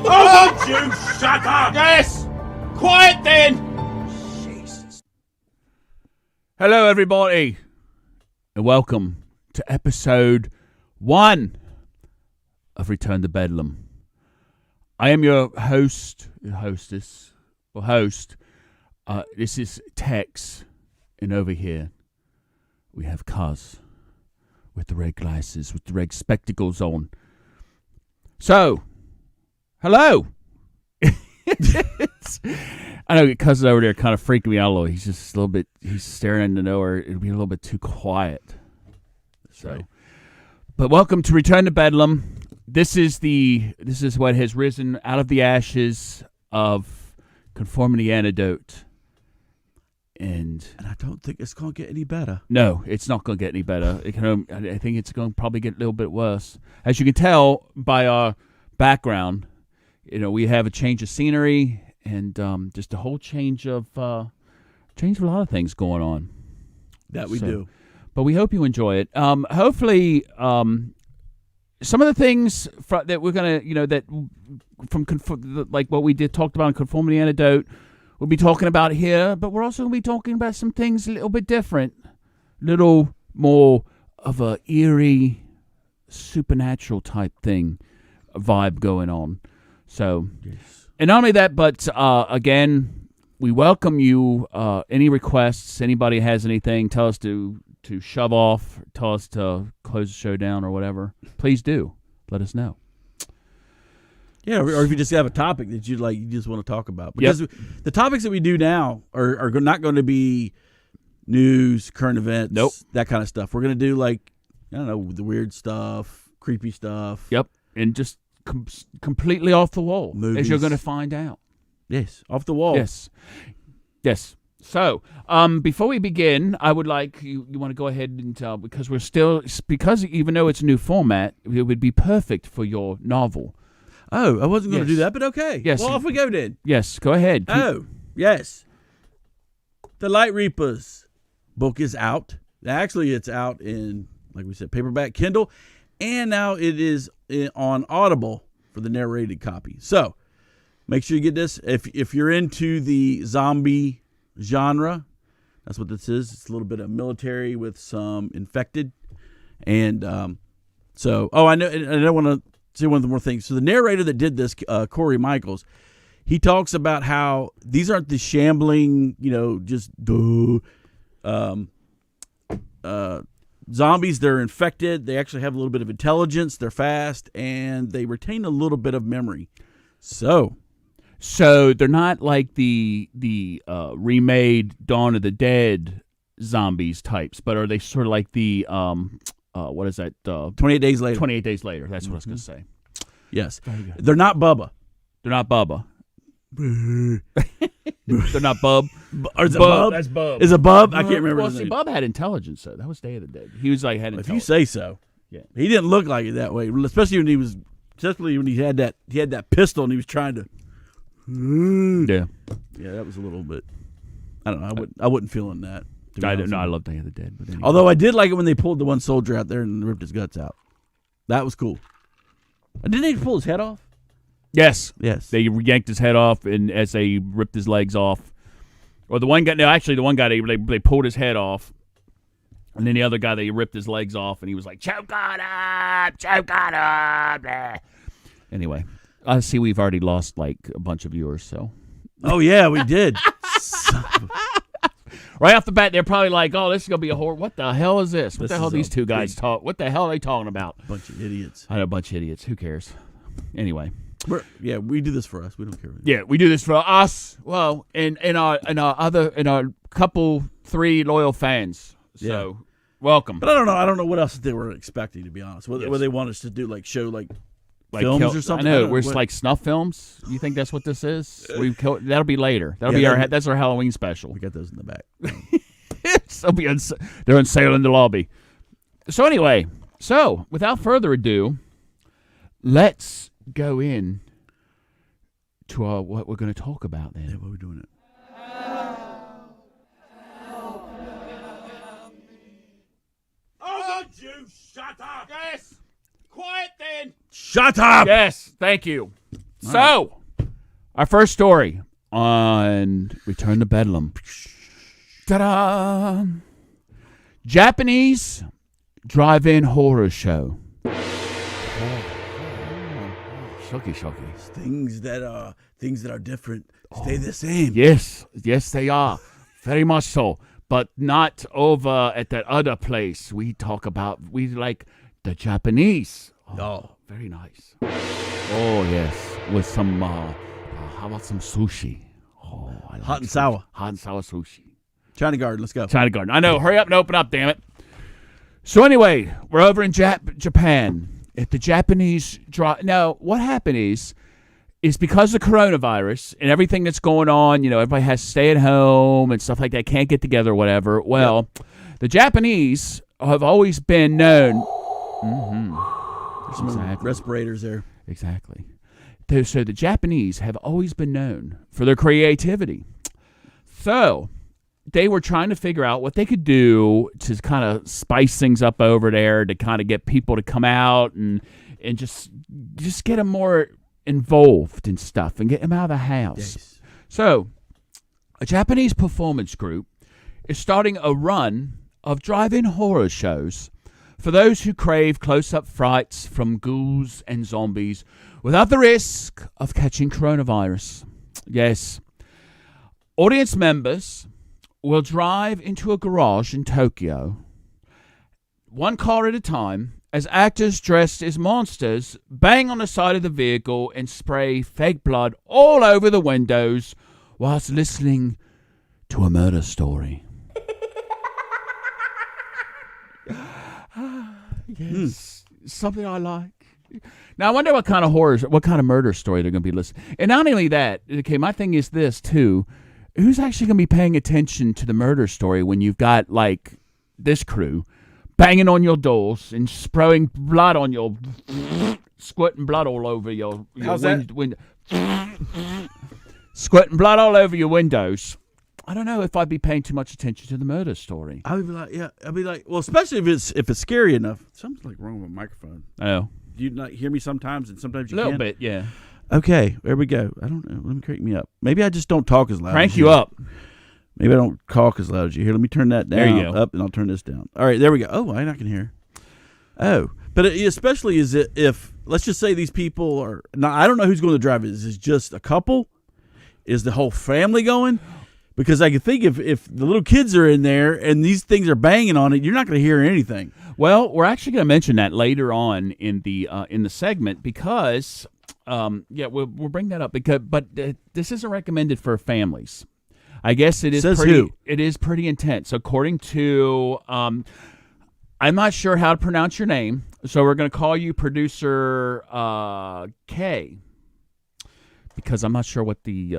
Oh, won't you shut up? Yes! Quiet then! Jesus. Hello, everybody, and welcome to episode 1 of Return to Bedlam. I am your host. This is Tex, and over here we have Cuz with the red glasses, with the red spectacles on. So, hello. I know Cuz is over there kind of freaking me out a little. He's just a little bit, he's staring into nowhere. It'd be a little bit too quiet. So, right. But welcome to Return to Bedlam. This is what has risen out of the ashes of Conformity Antidote. And I don't think it's going to get any better. No, it's not going to get any better. I think it's going to probably get a little bit worse. As you can tell by our background, we have a change of scenery and just a whole change of a lot of things going on. That we do. But we hope you enjoy it. Hopefully, some of the things that we're gonna, that from like what we talked about in Conformity Antidote, we'll be talking about here. But we're also gonna be talking about some things a little bit different, little more of a eerie, supernatural type thing, vibe going on. So, yes. And not only that, but again, we welcome you. Any requests, anybody has anything, tell us to shove off, tell us to close the show down or whatever. Please do. Let us know. Yeah, or if you just have a topic that you just want to talk about. Because the topics that we do now are not going to be news, current events, that kind of stuff. We're going to do the weird stuff, creepy stuff. Yep, and just completely off the wall, movies. As you're going to find out. Yes, off the wall. Yes. So, before we begin, I would like you want to go ahead and because even though it's a new format, it would be perfect for your novel. Oh, I wasn't going to do that, but okay. Yes. Well, off we go then. Yes, go ahead. Yes. The Light Reapers book is out. Actually, it's out in, like we said, paperback, Kindle, and now it is on Audible for the narrated copy. So, make sure you get this. If you're into the zombie genre, that's what this is. It's a little bit of military with some infected. And I want to say one of the more things. So the narrator that did this, Corey Michaels, he talks about how these aren't the shambling, zombies. They're infected. They actually have a little bit of intelligence. They're fast, and they retain a little bit of memory. So they're not like the remade Dawn of the Dead zombies types, but are they sort of like the what is that? 28 Days Later. 28 Days Later. That's what I was going to say. Yes. They're not Bubba. They're not Bubba. They're not Bub. Or is it Bub? That's Bub. Is it Bub? I can't remember. Well, see, Bub had intelligence, though. That was Day of the Dead. He was had intelligence. If you say so. Yeah. He didn't look like it that way, especially when he had that pistol and he was trying to. Yeah, that was a little bit. I don't know. I wouldn't feel in that. I don't know. I love Day of the Dead, but anyway. Although I did like it when they pulled the one soldier out there and ripped his guts out. That was cool. And didn't they pull his head off? Yes. They yanked his head off, and as they ripped his legs off, or the one guy. No, actually, the one guy they pulled his head off, and then the other guy they ripped his legs off, and he was like, "Choke on him, choke on him." Blah. Anyway. I see we've already lost a bunch of viewers, so. Oh, yeah, we did. Right off the bat, they're probably like, oh, this is going to be a horror. What the hell is this? What the hell are these two guys talk? What the hell are they talking about? A bunch of idiots. I know, a bunch of idiots. Who cares? Anyway. We do this for us. We don't care. Yeah, we do this for us. Well, and our couple 3 loyal fans. So, welcome. But I don't know what else they were expecting, to be honest. What they want us to do, show films or something. I know we're like snuff films. You think that's what this is? That'll be later. That's our Halloween special. We got those in the back. They're on sale in the lobby. So anyway, without further ado, let's go in to what we're going to talk about then. Yeah, what are we doing it? Oh, would you shut up? Yes. Quiet then. Shut up. Yes. Thank you. So, our first story on Return to Bedlam. Ta-da! Japanese drive-in horror show. Shocky. Things that are different stay the same. Yes, they are. Very much so. But not over at that other place we like the Japanese. Oh. Very nice. Oh, yes. With some, how about some sushi? Oh, I like Hot and sushi. sour. Hot and sour sushi. China Garden, let's go. China Garden. I know. Hurry up and open up, damn it. So anyway, we're over in Japan at the Japanese Now, what happened is because of coronavirus and everything that's going on, everybody has to stay at home and stuff like that, can't get together or whatever. Well, the Japanese have always been known. There's some respirators there. Exactly. So the Japanese have always been known for their creativity. So they were trying to figure out what they could do to kind of spice things up over there to kind of get people to come out and just get them more involved in stuff and get them out of the house. Yes. So a Japanese performance group is starting a run of drive-in horror shows for those who crave close-up frights from ghouls and zombies without the risk of catching coronavirus. Yes. Audience members will drive into a garage in Tokyo, one car at a time, as actors dressed as monsters bang on the side of the vehicle and spray fake blood all over the windows whilst listening to a murder story. Yes, something I like. Now, I wonder what kind of murder story they're going to be listening. And not only that, okay, my thing is this, too. Who's actually going to be paying attention to the murder story when you've got, like, this crew banging on your doors and spraying blood on your... squirting blood all over your window. Squirting blood all over your windows. I don't know if I'd be paying too much attention to the murder story. I would be like, well, especially if it's scary enough. Something's like wrong with my microphone. Oh. Do you not hear me sometimes, and sometimes you can't? A can? little bit, yeah. Okay, there we go. I don't know. Let me crank me up. Maybe I just don't talk as loud. Crank you up. Maybe I don't talk as loud as you. Here, let me turn that down. There you go. Up, and I'll turn this down. All right, there we go. Oh, I can hear. Oh, but especially if let's just say these people are now. I don't know who's going to drive it. Is it just a couple? Is the whole family going? Because I can think if the little kids are in there and these things are banging on it, you're not going to hear anything. Well, we're actually going to mention that later on in the segment because, we'll bring that up but this isn't recommended for families. I guess it is. Says pretty. Who? It is pretty intense, according to. I'm not sure how to pronounce your name, so we're going to call you Producer K, because I'm not sure what the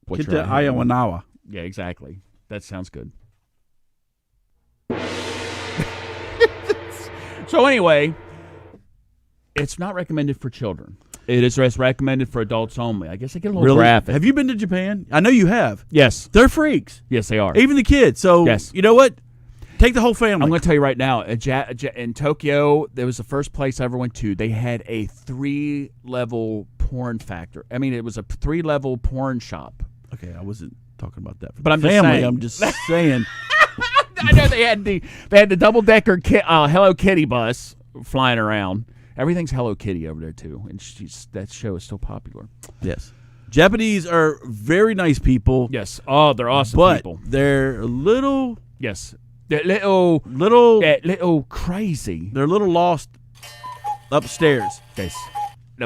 what's your Iowanawa. Yeah, exactly. That sounds good. So anyway, it's not recommended for children. It is recommended for adults only. I guess I get a little graphic. Have you been to Japan? I know you have. Yes. They're freaks. Yes, they are. Even the kids. So, yes. You know what? Take the whole family. I'm going to tell you right now, in Tokyo, there was the first place I ever went to. They had a 3-level porn factor. I mean, it was a 3-level porn shop. Okay, I wasn't talking about that. But I'm family, just saying. I'm just saying. I know they had the double-decker Hello Kitty bus flying around. Everything's Hello Kitty over there too, and that show is still popular. Yes, Japanese are very nice people. Yes, they're awesome people. They're little. Yes, they're little crazy. They're a little lost upstairs. Yes,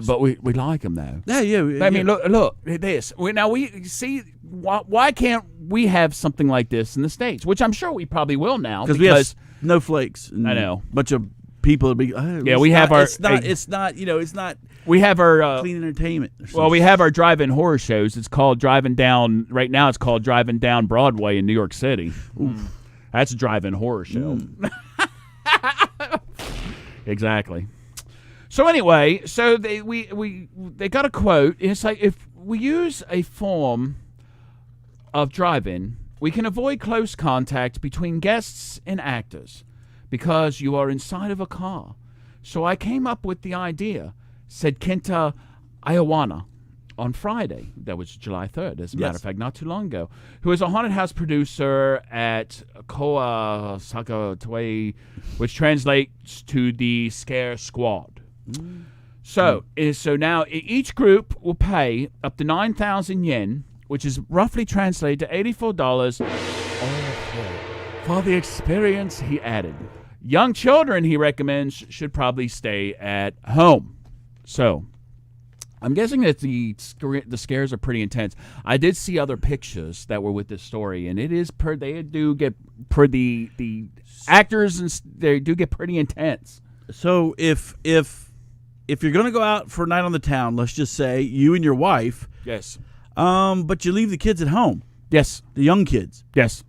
but we like them though. Yeah. I mean, look at this. We see why can't we have something like this in the States? Which I'm sure we probably will now because we have snowflakes. And I know a bunch of people would be. Oh, yeah, we have our. It's not. It's not. We have our clean entertainment. Well, we have our drive-in horror shows. It's called Driving Down. Right now, it's called Driving Down Broadway in New York City. Oof. That's a drive-in horror show. Exactly. So anyway, they got a quote. It's like, if we use a form of drive-in, we can avoid close contact between guests and actors because you are inside of a car. So I came up with the idea, said Kenta Iowana, on Friday. That was July 3rd, as a matter of fact, not too long ago. Who is a haunted house producer at Koa Sakatoi, which translates to the Scare Squad. So now each group will pay up to 9,000 yen, which is roughly translated to $84 for the experience, he added. Young children, he recommends, should probably stay at home. So I'm guessing that the scares are pretty intense. I did see other pictures that were with this story, and it is they do get the actors, and they do get pretty intense. So if you're going to go out for a night on the town, let's just say you and your wife, Yes. but you leave the kids at home, Yes. the young kids. Yes.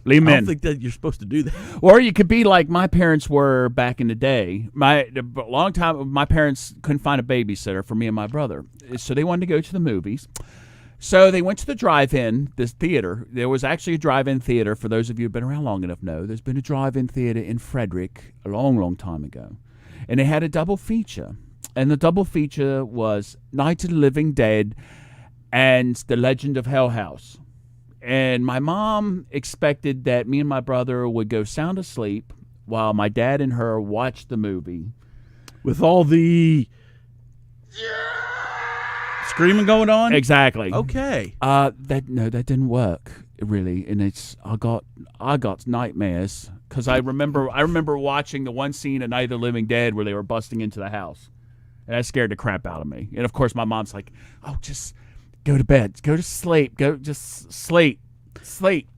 Leave them I in. don't think that you're supposed to do that. Or you could be like my parents were back in the day. A long time, my parents couldn't find a babysitter for me and my brother, so they wanted to go to the movies. So they went to the drive-in, this theater. There was actually a drive-in theater. For those of you who've been around long enough know, there's been a drive-in theater in Frederick a long, long time ago. And they had a double feature. And the double feature was Night of the Living Dead and The Legend of Hell House. And my mom expected that me and my brother would go sound asleep while my dad and her watched the movie. With all the screaming going on? Exactly. Okay. That didn't work really, and I got nightmares because I remember watching the one scene of Night of the Living Dead where they were busting into the house, and that scared the crap out of me. And of course, my mom's like, "Oh, just go to bed. Go to sleep. Just sleep. Sleep."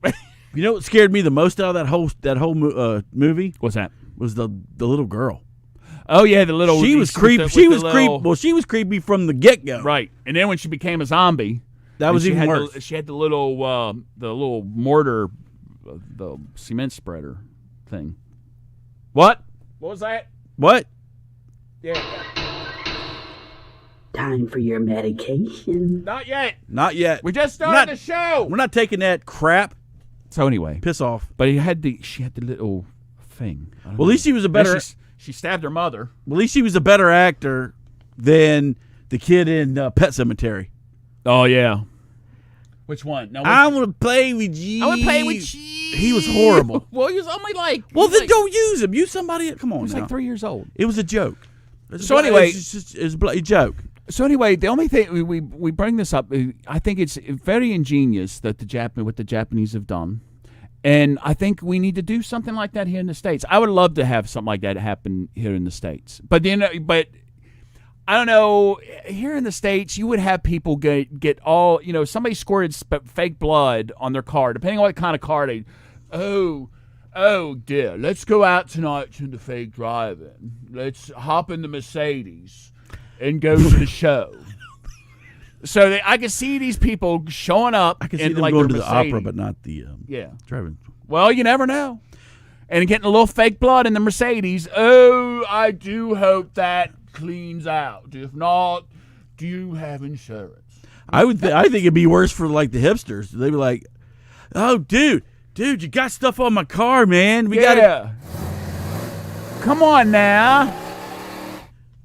You know what scared me the most out of that whole movie? What's that? Was the little girl. Oh yeah, the little. She was creepy. She was creepy. Well, she was creepy from the get-go. Right, and then when she became a zombie, that was even worse. She had the little mortar, the cement spreader thing. What? What was that? What? Yeah. Time for your medication. Not yet. Not yet. We just started the show. We're not taking that crap. So anyway, Piss off. but she had the little thing. Well, at least she was a better. She stabbed her mother. Well, at least she was a better actor than the kid in Pet Cemetery. Oh yeah. Which one? No, I want to play with you. I want to play with you. He was horrible. Well, he was only like. Well, then don't use him. Use somebody. Come on. He was now. like 3 years old. It was a joke. So anyway, it's a bloody joke. So anyway, the only thing we bring this up, I think it's very ingenious that what the Japanese have done, and I think we need to do something like that here in the States. I would love to have something like that happen here in the States, but I don't know. Here in the States, you would have people get all somebody squirted fake blood on their car, depending on what kind of car they. Oh dear, let's go out tonight to the fake drive-in. Let's hop in the Mercedes and go to the show. So I can see these people showing up. I can see in them like going to their the Mercedes. opera, but not the driving. Well, you never know. And getting a little fake blood in the Mercedes. Oh, I do hope that cleans out. If not, do you have insurance? I think it'd be worse for like the hipsters. They'd be like, "Oh, dude, you got stuff on my car, man. We got Come on now.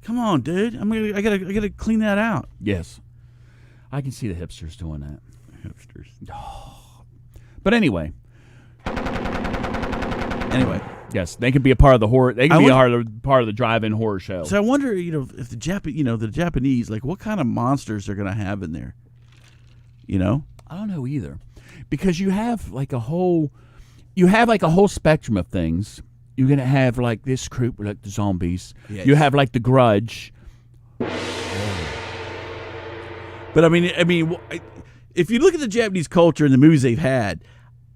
Come on, dude. I gotta clean that out." Yes. I can see the hipsters doing that. Hipsters. But anyway. Yes, they could be a part of the horror. They can be part of the drive-in horror show. So I wonder, if the Japanese, like, what kind of monsters they're gonna have in there. I don't know either, because you have like a whole spectrum of things. You're gonna have like this group, like the zombies. Yes. You have like the Grudge. But I mean, if you look at the Japanese culture and the movies they've had,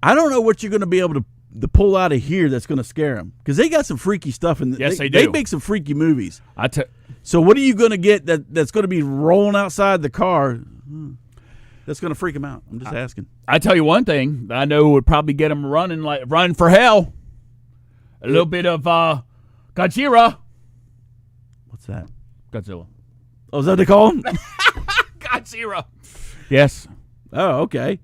I don't know what you're going to be able to pull out of here that's going to scare them, because they got some freaky stuff in. Yes, they They do. make some freaky movies. So what are you going to get that's going to be rolling outside the car? That's going to freak them out. I'm just asking. I tell you one thing that I know would probably get them running for hell. A little bit of Godzilla. What's that? Godzilla. Oh, is that what they call him? Godzilla. Yes. Oh, okay.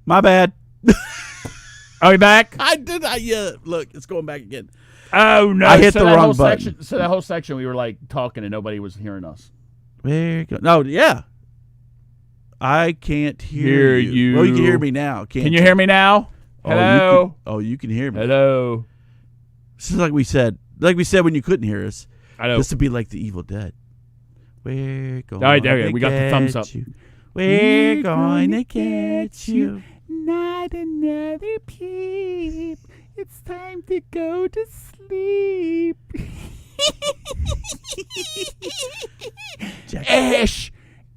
My bad. Are we back? I did. Look, it's going back again. Oh no! I hit so the that wrong whole button. Section, so that whole section, we were like talking and nobody was hearing us. Where you go? No, yeah. I can't hear you. Well, you can hear me now. Can you hear me now? Hello. You can hear me. Hello. This is like we said when you couldn't hear us. I know. This would be like the Evil Dead. We're going. All right, there we go. We got the thumbs up. We're going to get you. Not another peep. It's time to go to sleep.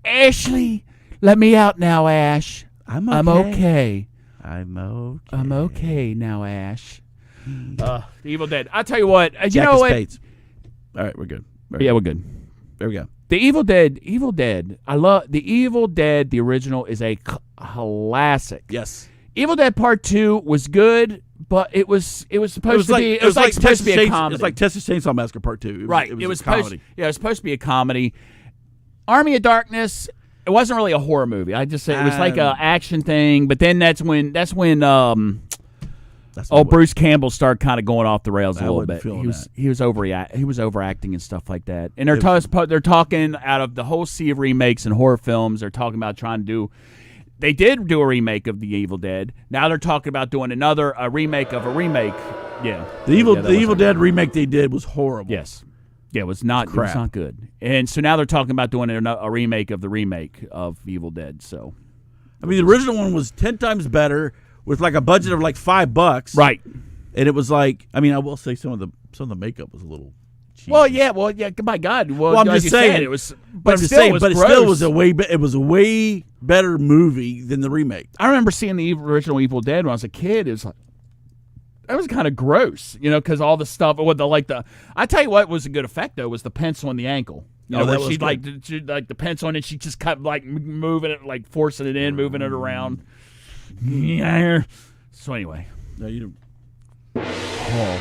Ashley, let me out now, Ash. I'm okay. I'm okay. I'm okay now, Ash. The Evil Dead. I'll tell you what. You Jack know of what? Spades. All right, we're good. Yeah, we're good. There we go. The Evil Dead. I love The Evil Dead. The original is a classic. Yes. Evil Dead Part 2 was good, but it was supposed to be. It was like supposed to be a comedy. It's like Texas Chainsaw Massacre Part 2. It was a comedy. It was supposed to be a comedy. Army of Darkness. It wasn't really a horror movie. I just say it was like a action thing. But then that's when Bruce Campbell started kind of going off the rails a little bit. He was overacting and stuff like that. And they're talking out of the whole sea of remakes and horror films. They're talking about trying to do. They did do a remake of The Evil Dead. Now they're talking about doing a remake of a remake. Yeah, the Evil Dead remake they did was horrible. Yes, yeah, it was not good. And so now they're talking about doing a remake of the remake of Evil Dead. So, I mean, the original one was 10 times better with like a budget of like $5. Right. And it was like, I mean, I will say some of the makeup was a little cheesy. Well, yeah. My God. Well, I'm like just you saying said, it was. But it still was a way better movie than the remake. I remember seeing the original Evil Dead when I was a kid. It was like, that was kind of gross, because all the stuff with I tell you what was a good effect though was the pencil on the ankle. Where she like the pencil on it, she just kept like moving it, like forcing it in, moving it around. Yeah. So anyway, no, you don't.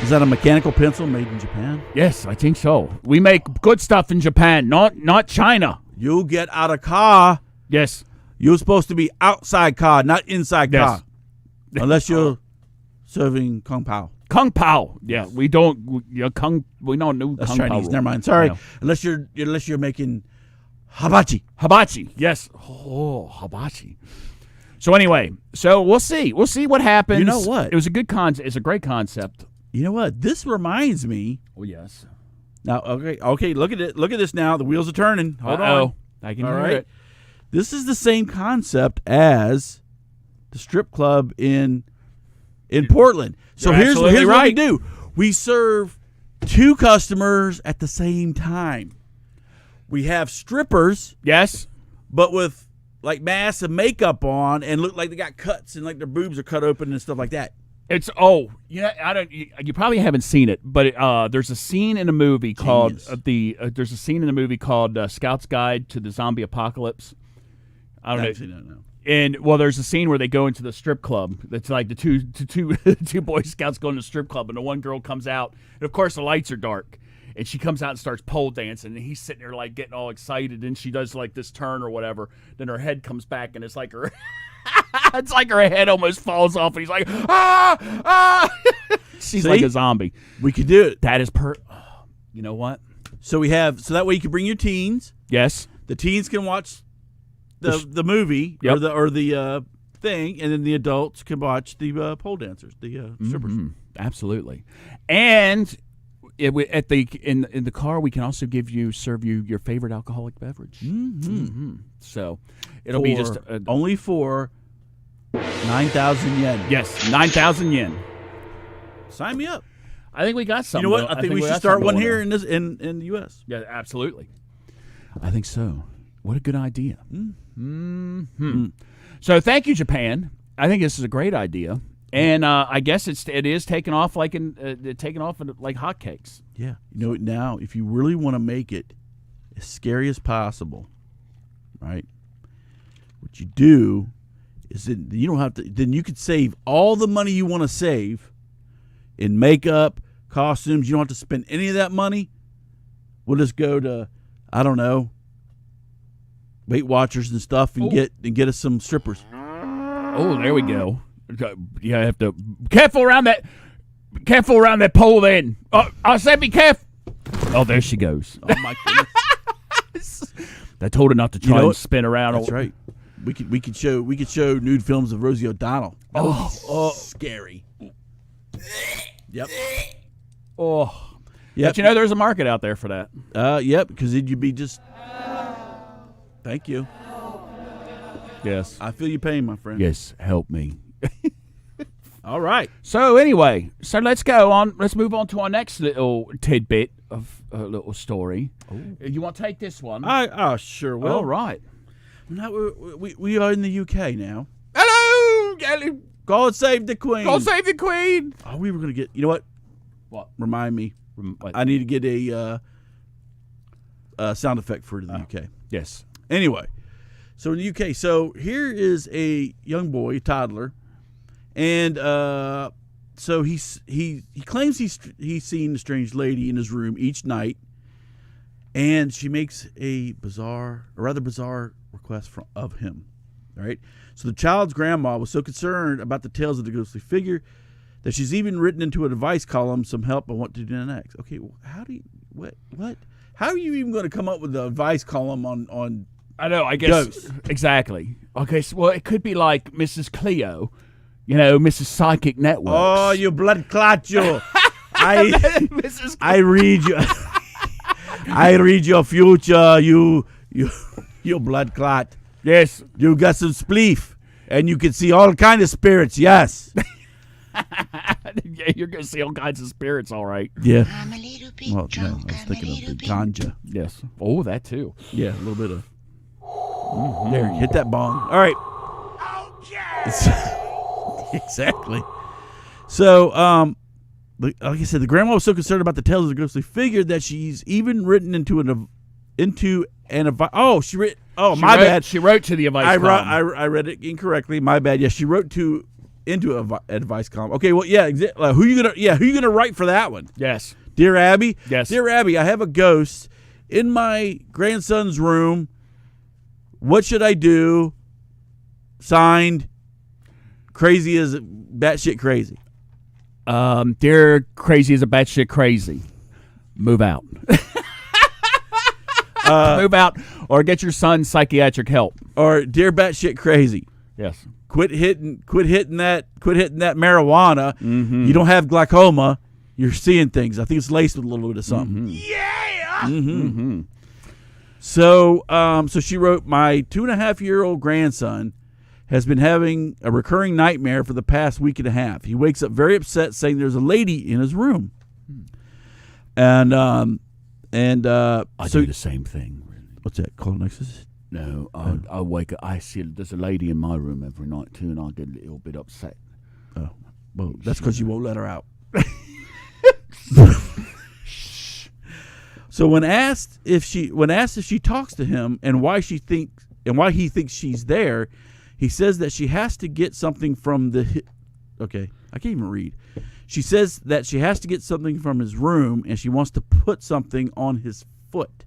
Is that a mechanical pencil made in Japan? Yes, I think so. We make good stuff in Japan, not China. You get out of car. Yes. You're supposed to be outside car, not inside car. Unless you're serving Kung Pao. Kung Pao. Yeah, we don't do That's Kung Chinese. Pao. Never mind. Sorry. No. Unless you're making hibachi. Hibachi. Yes. Oh, hibachi. So anyway, we'll see. We'll see what happens. You know what? It was a good concept. It's a great concept. You know what? This reminds me. Oh yes. Now, okay. Look at it. Look at this now. The wheels are turning. Hold on. I can All hear right. it. This is the same concept as the strip club in Portland. So here's what we do. We serve 2 customers at the same time. We have strippers. Yes. But with like masks and makeup on and look like they got cuts and like their boobs are cut open and stuff like that. You probably haven't seen it, but there's a scene in a movie called Scout's Guide to the Zombie Apocalypse. I don't know. And there's a scene where they go into the strip club. It's like the two Boy Scouts go into the strip club, and the one girl comes out, and of course the lights are dark, and she comes out and starts pole dancing, and he's sitting there like getting all excited, and she does like this turn or whatever. Then her head comes back, and it's like her, it's like her head almost falls off, and he's like, ah. She's like a zombie. We could do it. That is you know what? So that way you can bring your teens. Yes. The teens can watch the movie or the thing, and then the adults can watch the pole dancers, the strippers. Absolutely. And in the car, we can also serve you your favorite alcoholic beverage. So it'll be just only for 9,000 yen. Yes, 9,000 yen. Sign me up. I think we got something. You know what? I think we should start one here in the U.S. Yeah, absolutely. I think so. What a good idea. So thank you, Japan. I think this is a great idea, and I guess it is taking off like hotcakes. Yeah. Now if you really want to make it as scary as possible, right? What you do is that you don't have to. Then you could save all the money you want to save in makeup, costumes. You don't have to spend any of that money. We'll just go to, I don't know, Weight Watchers and stuff, and get us some strippers. Oh, there we go. You have to careful around that pole. Then I said, be careful. Oh, there she goes. Oh my goodness! I told her not to try and spin around. That's right. We could show nude films of Rosie O'Donnell. That would be scary. Yep. Oh. Yep. But there's a market out there for that. Yep. Because then you'd be just. Thank you. Yes. I feel your pain, my friend. Yes. Help me. All right. So anyway, let's go on. Let's move on to our next little tidbit of a little story. Ooh. You want to take this one? I sure will. All right. Now we are in the UK now. Hello, God save the Queen. God save the Queen. Oh, we were gonna get. You know what? What? Remind me. What? I need to get a sound effect for the UK. Yes. Anyway, so in the UK, so here is a young boy, toddler, and so he claims he's seen a strange lady in his room each night, and she makes a rather bizarre request of him. All right. So the child's grandma was so concerned about the tales of the ghostly figure that she's even written into an advice column some help on what to do next. Okay, well, how are you even going to come up with the advice column on I know, I guess. Ghosts? Exactly. Okay, so, well, it could be like Mrs. Cleo, Mrs. Psychic Networks. Oh, you blood clot, you. Mrs. I read you. I read your future, you blood clot. Yes. You got some spleef, and you can see all kind of spirits, yes. Yeah, you're going to see all kinds of spirits, all right. Yeah. I'm a little bit Well, no, drunk. I was I'm a thinking of little the bit ganja. Yes. Oh, that too. Yeah, a little bit of. There, hit that bong. All right. Exactly. So, like I said, the grandma was so concerned about the tales of the ghostly figure that she's even written into an advice. Oh, my bad. She wrote to the advice I column. read it incorrectly. My bad. Yes, she wrote into an advice column. Okay, well, yeah, exactly. Who you gonna write for that one? Yes. Dear Abby. Yes. Dear Abby, I have a ghost in my grandson's room. What should I do? Signed, crazy as batshit crazy. Dear crazy as a batshit crazy. Move out. Move out or get your son psychiatric help. Or dear batshit crazy. Yes. Quit hitting that marijuana. Mm-hmm. You don't have glaucoma. You're seeing things. I think it's laced with a little bit of something. Mm-hmm. Yeah! Mm-hmm. So she wrote, my 2.5-year-old grandson has been having a recurring nightmare for the past week and a half. He wakes up very upset, saying there's a lady in his room. And I do the same thing. What's that? Call an exorcist? No, I wake up. I see there's a lady in my room every night too, and I get a little bit upset. Oh, well, that's because you won't let her out. So when asked if she talks to him and why he thinks she's there, he says that she has to get something from okay, I can't even read. She says that she has to get something from his room and she wants to put something on his foot.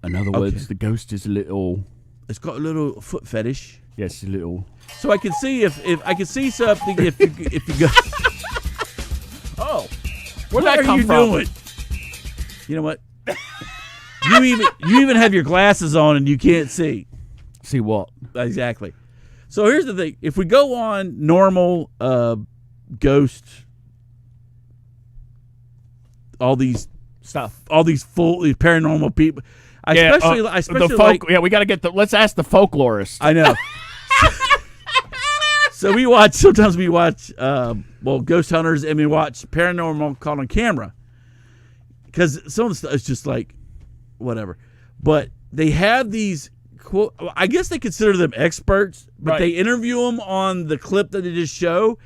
In other words, the ghost is a little. It's got a little foot fetish. Yes, a little. So I can see if I can see something if you go. Oh, What that are come you from? doing? You know what? you even have your glasses on and you can't see. See what? Exactly. So here's the thing: if we go on normal ghost, all these paranormal people, especially the folk. like, Yeah, we got to get the. Let's ask the folklorist. I know. So sometimes we watch ghost hunters, and we watch paranormal caught on camera, because some of the stuff is just like whatever. But they have these quote. I guess they consider them experts, but Right. they interview them on the clip that they just show,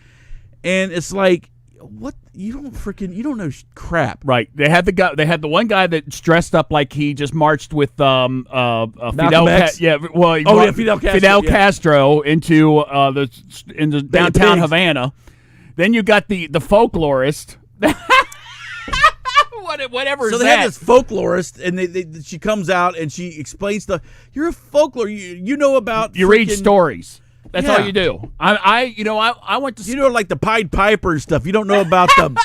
and it's like, what? You don't know crap. Right. They had the guy. They had the one guy that's dressed up like he just marched with Fidel. X? Fidel Castro. Fidel Yeah. Castro into downtown pigs. Havana. Then you got the folklorist. Whatever. So is they that? have this folklorist, and she comes out and she explains stuff. You're a folklore. You know about You read freaking- stories. That's all Yeah. you do. I went to. You know, like the Pied Piper and stuff. You don't know about the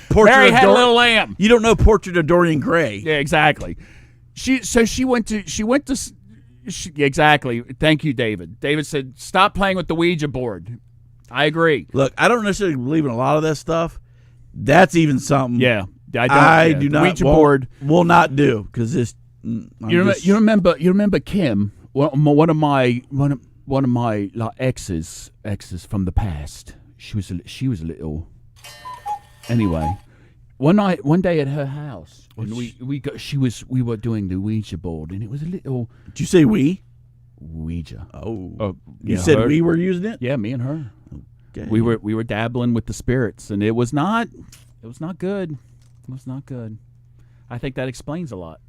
portrait Mary of had a little lamb. You don't know Portrait of Dorian Gray. Yeah, exactly. She went to. Exactly. Thank you, David. David said, "Stop playing with the Ouija board." I agree. Look, I don't necessarily believe in a lot of that stuff. That's even something. Yeah, I do not. Ouija board. Will not do because this. You remember Kim, one of my like exes from the past. She was a little. Anyway, one day at her house, and we were doing the Ouija board, and it was a little. Did you say we? Ouija. Oh, yeah, you said her. we were using it. Yeah, me and her. Okay. We were dabbling with the spirits, and it was not good. It was not good. I think that explains a lot.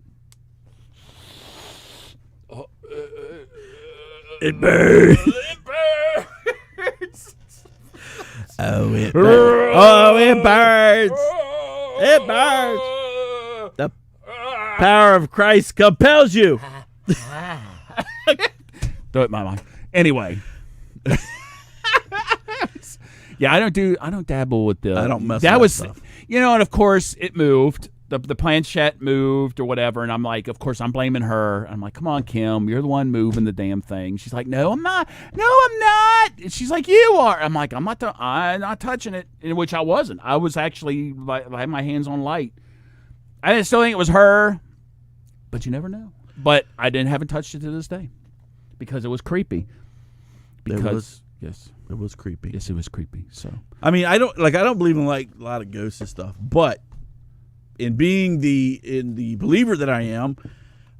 It burns. It burns. Oh, it burns. Oh, it burns. It burns. The power of Christ compels you. Throw it, my mind. Anyway. Yeah, I don't dabble with the. I don't mess that with was, that stuff. And of course it moved. The planchette moved or whatever, and I'm like, of course I'm blaming her. I'm like, come on, Kim, you're the one moving the damn thing. She's like, no, I'm not. No, I'm not. And she's like, you are. I'm like, I'm not touching it. In which I wasn't. I was actually I had my hands on light. I still think it was her, but you never know. But I haven't touched it to this day because it was creepy. Yes. It was creepy. Yes, it was creepy. So I mean, I don't believe in like a lot of ghosts and stuff, but in being the believer that I am,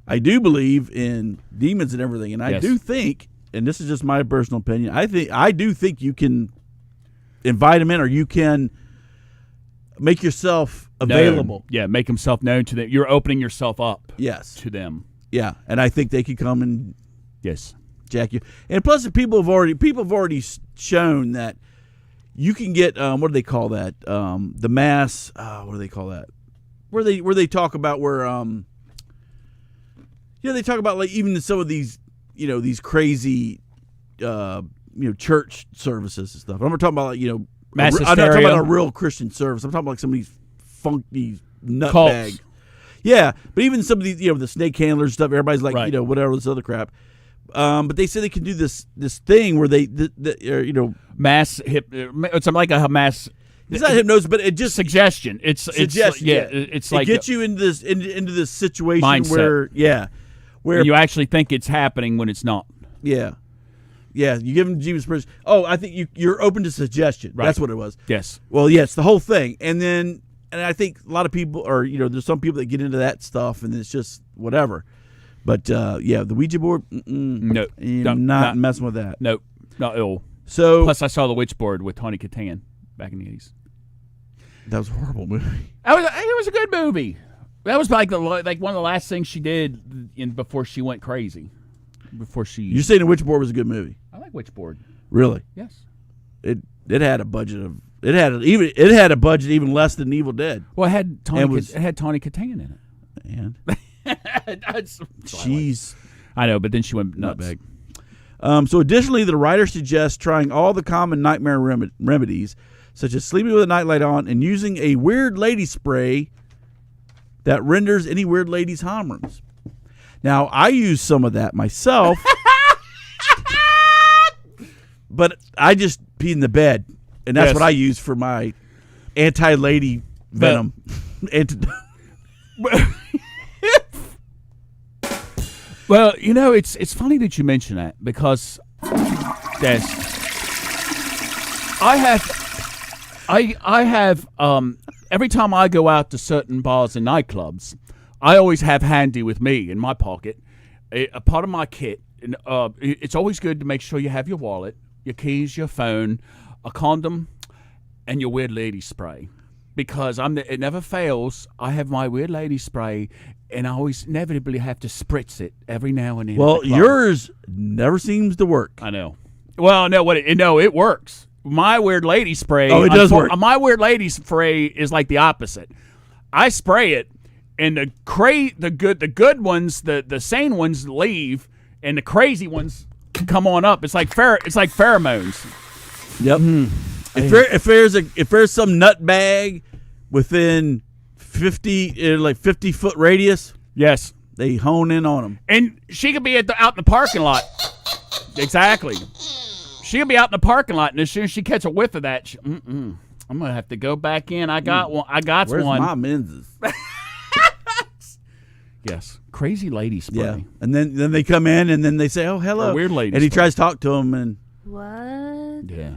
I do believe in demons and everything, and I Yes. do think, and this is just my personal opinion, I do think you can invite them in, or you can make yourself available. known. Yeah, make himself known to them. You're opening yourself up. Yes. To them. Yeah, and I think they could come and Yes. jack you. And plus, people have already shown that you can get what do they call that? The mass. What do they call that? Where they talk about where they talk about like even some of these these crazy church services and stuff. I'm not talking about like Mass I'm not talking hysteria. about a real Christian service. I'm talking about like some of these funky Cults. nutbag. Yeah, but even some of these the snake handlers and stuff. Everybody's like Right. whatever this other crap. But they say they can do this thing where they Mass it's like a mass. it's not hypnosis, but it just Suggestion. It's suggestion. It's it like gets you into this situation Mindset. where you actually think it's happening when it's not. you give them Jesus Christ. Oh, I think you're open to suggestion. Right. That's what it was. Yes. Well, yeah, it's the whole thing, and I think a lot of people are there's some people that get into that stuff, and it's just whatever. But the Ouija board, No, not messing with that. Nope, not at all. So Plus, I saw the Witch Board with Tawny Katan back in the 80s. that was a horrible movie. It was a good movie. That was like one of the last things she did before she went crazy. You're saying the Witch Board was a good movie? I like Witch Board. Really? Yes. It had a budget of it had a budget even less than Evil Dead. Well, it had Tawny And Katan in it. And That's jeez, I know, but then she went nuts. bag. So additionally, the writer suggests trying all the common nightmare remedies, such as sleeping with a nightlight on and using a weird lady spray that renders any weird ladies harmless. Now, I use some of that myself, but I just pee in the bed, and that's Yes. what I use for my anti-lady venom. Well, it's funny that you mention that because Des, I have every time I go out to certain bars and nightclubs, I always have handy with me in my pocket a part of my kit. And, it's always good to make sure you have your wallet, your keys, your phone, a condom, and your weird lady spray. Because it never fails. I have my weird lady spray, and I always inevitably have to spritz it every now and then. Well, yours never seems to work. I know. Well, no, it works. My weird lady spray. Oh, it does work. My weird lady spray is like the opposite. I spray it, and the good ones, the sane ones leave, and the crazy ones come on up. It's like pheromones. Yep. If there's some nut bag within 50 foot radius, Yes. they hone in on them. And she could be out in the parking lot. Exactly. She could be out in the parking lot, and as soon as she catch a whiff of that, I'm gonna have to go back in. I got one. Where's one. my menses? Yes. Crazy lady spray. Yeah. And then they come in and then they say, "Oh, hello." A weird lady And he spray. tries to talk to him and What? Yeah.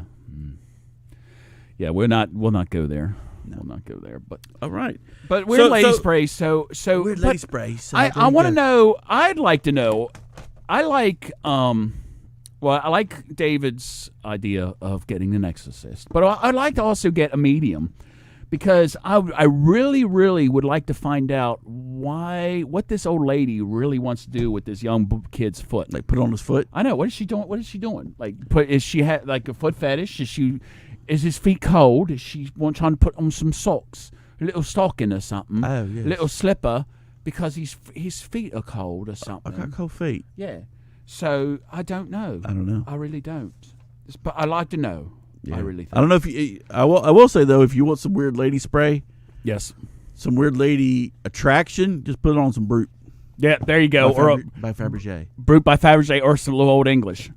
Yeah. We'll not go there. We'll not go there. But all right. weird lady so- spray. So Weird but lady spray. So I there you want to go. know. I'd like to know. I like I like David's idea of getting an exorcist, but I'd like to also get a medium, because I really, really would like to find out what this old lady really wants to do with this young kid's foot. Like put it on his foot. I know. What is she doing? What is she doing? Like, is she like a foot fetish? Is his feet cold? Is she trying to put on some socks, a little stocking or something? Oh, yes. A little slipper, because his feet are cold or I something. got cold feet. Yeah. So I don't know. I don't know. I really don't. But I like to know. Yeah. I really think. I don't know if you. I will say though, if you want some weird lady spray, Yes. some weird lady attraction, just put it on some Brute. Yeah. There you go. By Fabergé. Brute by Fabergé, or some little old English.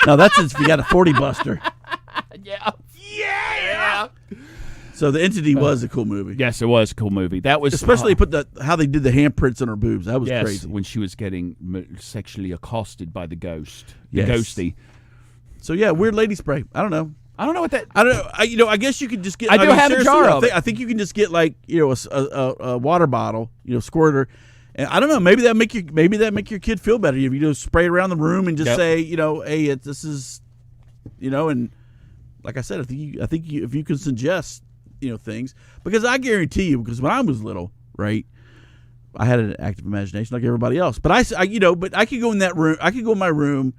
No, that's if you got a 40 buster. Yeah. Yeah. So the Entity was a cool movie. Yes, it was a cool movie. That was Especially put how they did the handprints on her boobs. That was yes, crazy. when she was getting sexually accosted by the ghost. Yes. The ghosty. So yeah, weird lady spray. I don't know. I don't know what that. I don't know. I guess you could just get. I do have a seriously, jar of it. I think you can just get like a water bottle, squirter, and I don't know. Maybe that make your kid feel better if you just spray it around the room and just say, hey, this is, and like I said, I think if you can suggest, things, because I guarantee you, because when I was little, right, I had an active imagination like everybody else, but but I could go in that room. I could go in my room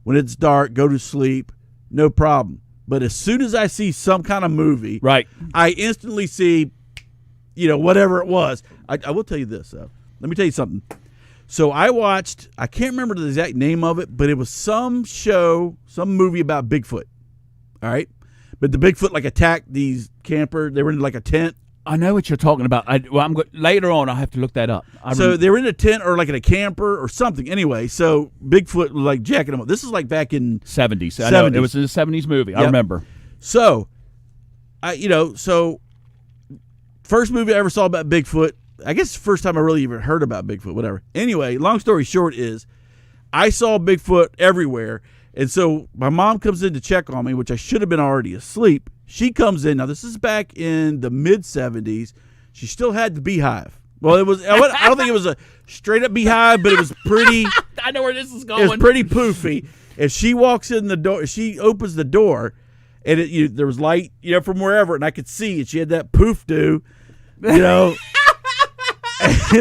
when it's dark, go to sleep, no problem. But as soon as I see some kind of movie, Right. I instantly see, whatever it was. I will tell you this, though. Let me tell you something. So I watched, I can't remember the exact name of it, but it was some movie about Bigfoot. All right? But the Bigfoot, attacked these campers. They were in, a tent. I know what you're talking about. Later on, I'll have to look that up. So they were in a tent or, in a camper or something. Anyway, so Bigfoot was, jacking them up. This is, back in 70s. I know, 70s. it was a 70s movie. I Yep. remember. So, first movie I ever saw about Bigfoot, I guess the first time I really even heard about Bigfoot, whatever. Anyway, long story short is, I saw Bigfoot everywhere, and so my mom comes in to check on me, which I should have been already asleep. She comes in. Now, this is back in the mid-70s. She still had the beehive. Well, it was. I don't think it was a straight-up beehive, but it was pretty. I know where this is It going. was pretty poofy. And she walks in the door. She opens the door, and there was light, from wherever, and I could see. And she had that poof do, and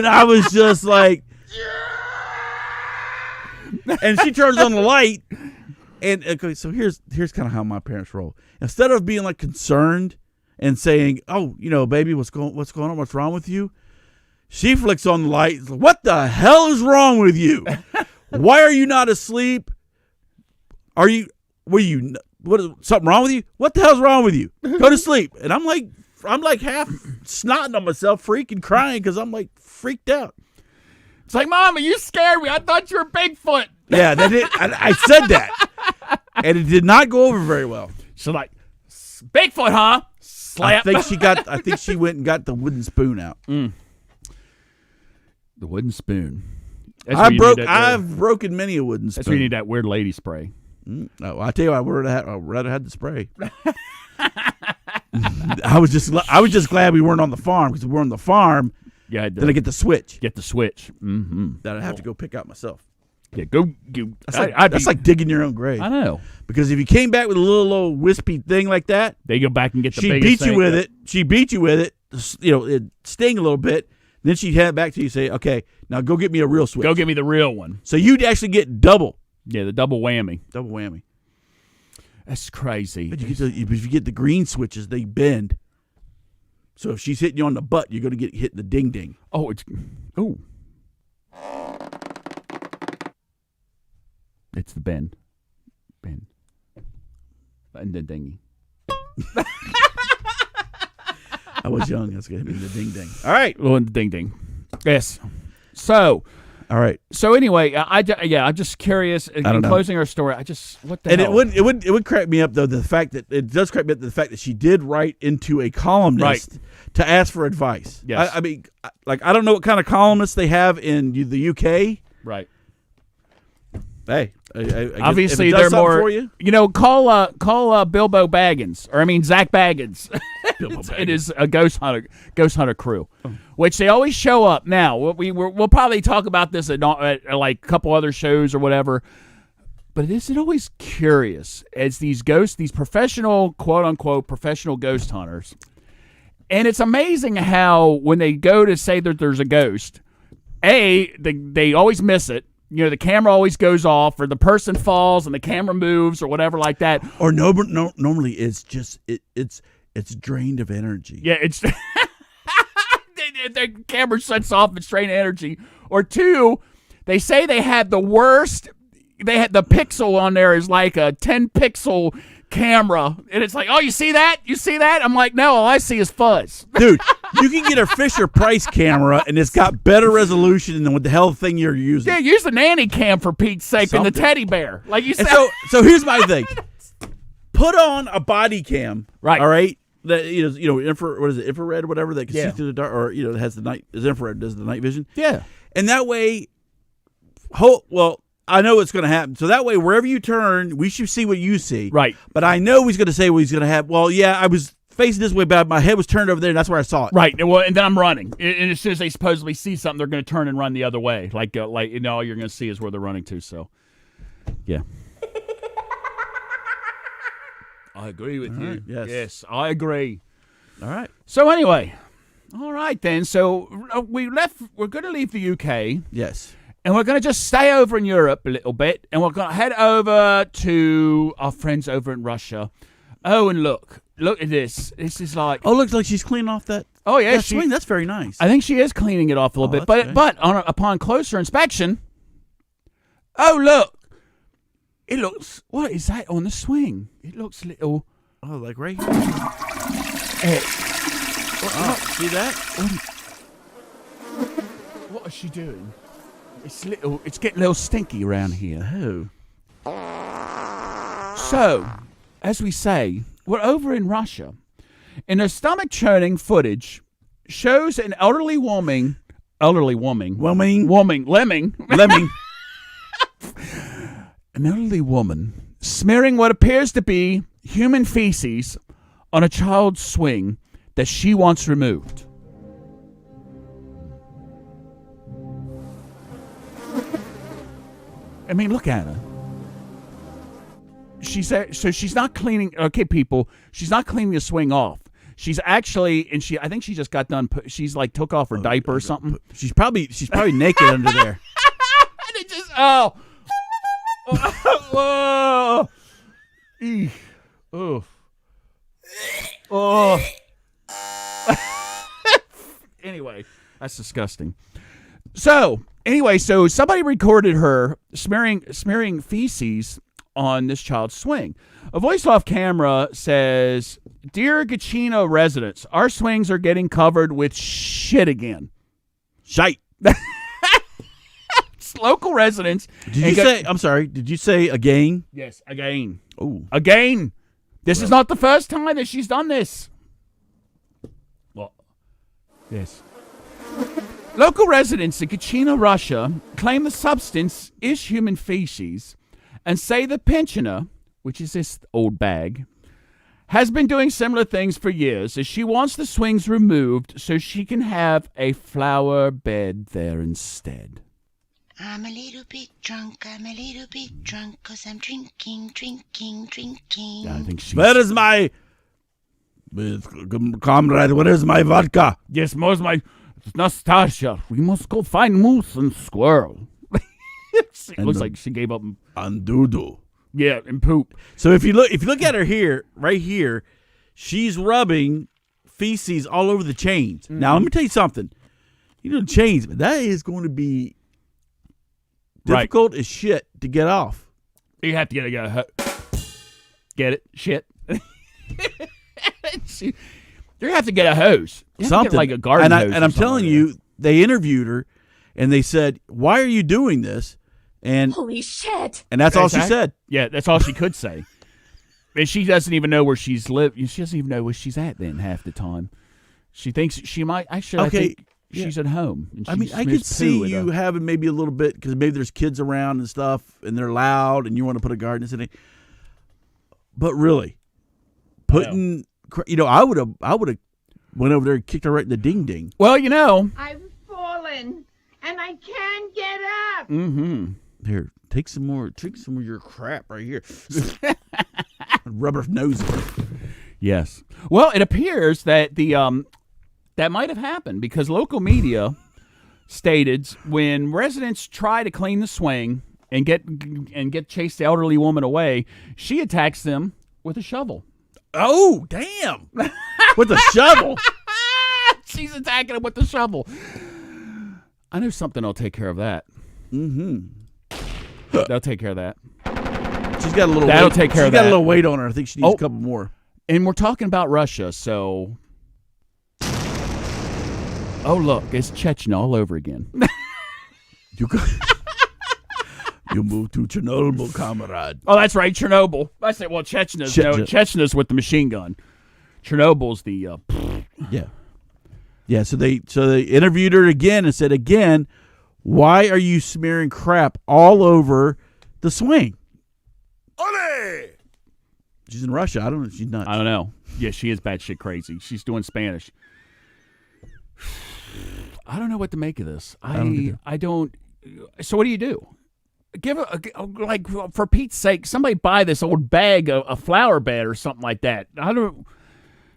I was just like, and she turns on the light, and okay, so here's kind of how my parents roll. Instead of being concerned and saying, "Oh, baby, what's going on? What's wrong with you?" She flicks on the light. It's like, what the hell is wrong with you? Why are you not asleep? What something wrong with you? What the hell's wrong with you? Go to sleep. And I'm like half snotting on myself, freaking crying because I'm freaked out. It's like, Mama, you scared me. I thought you were Bigfoot. Yeah, that it. I said that, and it did not go over very well. She's like, Bigfoot, huh? Slap. I think she went and got the wooden spoon out. The wooden spoon. That's where you need that, I've broken many a wooden spoon. that's where you need that weird lady spray. No, I tell you, I'd rather had the spray. I was just glad we weren't on the farm, because if we were on the farm, Yeah, then I get the switch get the switch. Mm-hmm. that I have to go pick out myself. Yeah, go. That's like digging your own grave. I know. Because if you came back with a little old wispy thing like that, They go back and get the she biggest beat you thing. with it. She beat you with it. It sting a little bit. Then she'd hand it back to you and say, "Okay, now go get me a real switch." Go get me the real one. So you'd actually get double Yeah, the double whammy. whammy. That's crazy. But if you get the green switches, they bend. So if she's hitting you on the butt, you're going to get hit in the ding ding. Oh, it's the bend. And the dingy. I was young. That's going to be the ding ding. All right. Oh, and the ding ding. Yes. So. All right. So anyway, I'm just curious. In closing our story, what the hell? And it would crack me up though the fact that it does crack me up the fact that she did write into a columnist to ask for advice. Yes. I mean, I don't know what kind of columnists they have in the UK. Right. Hey, I obviously guess if it does they're more. for you. Call Bilbo Baggins, or I mean Zach Baggins. It is a ghost hunter crew, which they always show up. Now we'll probably talk about this at like a couple other shows or whatever. But isn't it always curious as these professional, quote unquote, professional ghost hunters, and it's amazing how when they go to say that there's a ghost, they always miss it. You know, the camera always goes off, or the person falls and the camera moves, or whatever like that. Or normally it's just it's drained of energy. Yeah, it's the camera shuts off and drained energy. Or two, they say they had the worst. They had the pixel on there is like a 10 pixel camera, and it's like, oh, you see that? You see that? I'm like, no, all I see is fuzz. Dude, you can get a Fisher Price camera, and it's got better resolution than what the hell thing you're using. Yeah, use the nanny cam for Pete's sake, and the teddy bear, like you said. So here's my thing: put on a body cam, right? All right, that infrared or whatever that can see through the dark, or it has is infrared, does the night vision? Yeah, and that way, I know what's going to happen. So that way, wherever you turn, we should see what you see. Right. But I know he's going to say what he's going to have. Well, yeah, I was facing this way, but my head was turned over there, and that's where I saw it. Right. Well, and then I'm running. And as soon as they supposedly see something, they're going to turn and run the other way. All you're going to see is where they're running to. So, yeah. I agree with you. Right. Yes, I agree. All right. So anyway, all right then. So we're going to leave the UK. Yes. And we're going to just stay over in Europe a little bit, and we're going to head over to our friends over in Russia. Oh, and look at this. This is like... Oh, looks like she's cleaning off that... Oh, yeah. That swing, that's very nice. I think she is cleaning it off a little bit. But upon closer inspection... Oh, look. It looks... What is that on the swing? It looks little... Oh, like right here. See that? What is she doing? It's getting a little stinky around here. Oh. So, as we say, we're over in Russia, and the stomach churning footage shows an lemming, an elderly woman smearing what appears to be human feces on a child's swing that she wants removed. I mean, look at her. She's not cleaning. Okay, people, she's not cleaning the swing off. She's actually, I think she just got done. She's like took off her diaper or something. She's probably naked under there. And it just Anyway, that's disgusting. So somebody recorded her smearing feces on this child's swing. A voice off camera says, "Dear Gachino residents, our swings are getting covered with shit again." Shite. Local residents. Did you say again? Yes, again. Oh. Again. This is not the first time that she's done this. Well, yes. Local residents in Gachino, Russia, claim the substance is human feces and say the pensioner, which is this old bag, has been doing similar things for years as she wants the swings removed so she can have a flower bed there instead. I'm a little bit drunk, 'cause I'm drinking. Yeah, I think she's... Where is my... Comrade, where is my vodka? Yes, where's my... Nastasia, we must go find moose and squirrel. It looks like she gave up. And doo-doo. Yeah, and poop. So if you look at her here, right here, she's rubbing feces all over the chains. Now, let me tell you something. You know, chains, that is going to be difficult as shit to get off. You have to get it? Shit. You have to get a hose. You have to Something. get like a garden hose. And I'm telling you, they interviewed her, and they said, "Why are you doing this?" And Holy shit! And that's all she said. Yeah, that's all she could say. And she doesn't even know where she's lived. She doesn't even know where she's at then half the time. She thinks she might. Actually, Okay, I think she's at home. And I mean, I could see you having maybe a little bit because maybe there's kids around and stuff, and they're loud, and you want to put a garden in it. But really, putting, I would have went over there and kicked her right in the ding ding. Well, you know, I've fallen and I can't get up. Mm-hmm. Here, take some more of your crap right here. Rubber nose. Yes. Well, it appears that that might have happened because local media stated when residents try to clean the swing and get chase the elderly woman away, she attacks them with a shovel. Oh, damn! With a shovel. She's attacking him with the shovel. I know something will take care of that. Mm-hmm. They'll take care of that. She's got a little. That'll weight. take care She's of got that. a little weight on her. I think she needs a couple more. And we're talking about Russia, so. Oh look, it's Chechnya all over again. You moved to Chernobyl, comrade. Oh, that's right, Chernobyl. I said, well, Chechnya's with the machine gun. Chernobyl's the. Yeah. So they interviewed her again and said again, why are you smearing crap all over the swing? Ole! She's in Russia. I don't know. She's not. I don't know. Yeah, she is batshit crazy. She's doing Spanish. I don't know what to make of this. I don't. So what do you do? Give like for Pete's sake, somebody buy this old bag of a flower bed or something like that. I don't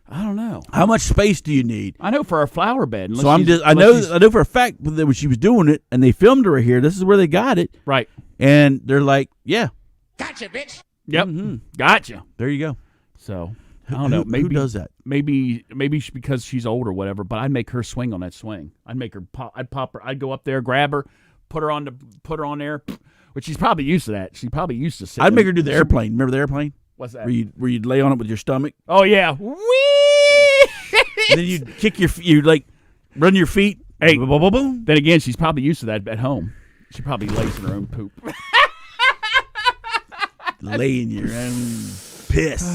know. How much space do you need? I know for a flower bed. So I know for a fact that when she was doing it and they filmed her here, this is where they got it. Right. And they're like, yeah. Gotcha, bitch. Yep. Mm-hmm. Gotcha. There you go. So I don't know. Maybe who does that? Maybe because she's old or whatever. But I'd make her swing on that swing. I'd make her pop. I'd pop her. I'd go up there, grab her, put her on there. Which she's probably used to that. She's probably used to sitting. I'd make her do the airplane. Remember the airplane? What's that? Where you'd lay on it with your stomach. Oh yeah. Whee! And then you'd kick you like run your feet. Hey. Boom, boom, boom, boom. Then again, she's probably used to that at home. She probably lays in her own poop. Lay in your own piss.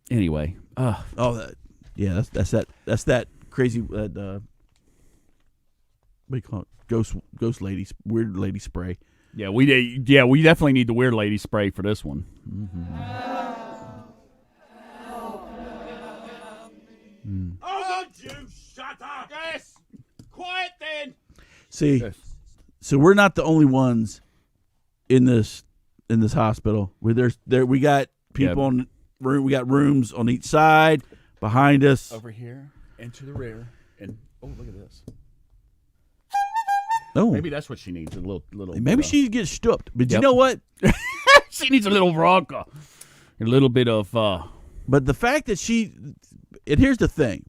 Anyway. That's that crazy. What do you call it? Ghost lady, weird lady spray. Yeah, we definitely need the weird lady spray for this one. Oh, don't you shut up! Yes. Quiet then. See, so we're not the only ones in this hospital. We got people in room. We got rooms on each side, behind us, Over here and to the rear, and look at this. Oh, Maybe that's what she needs. A little. maybe she gets stooped. But you Yep. know what? She needs a little vodka, a little bit of. But the fact that and here's the thing: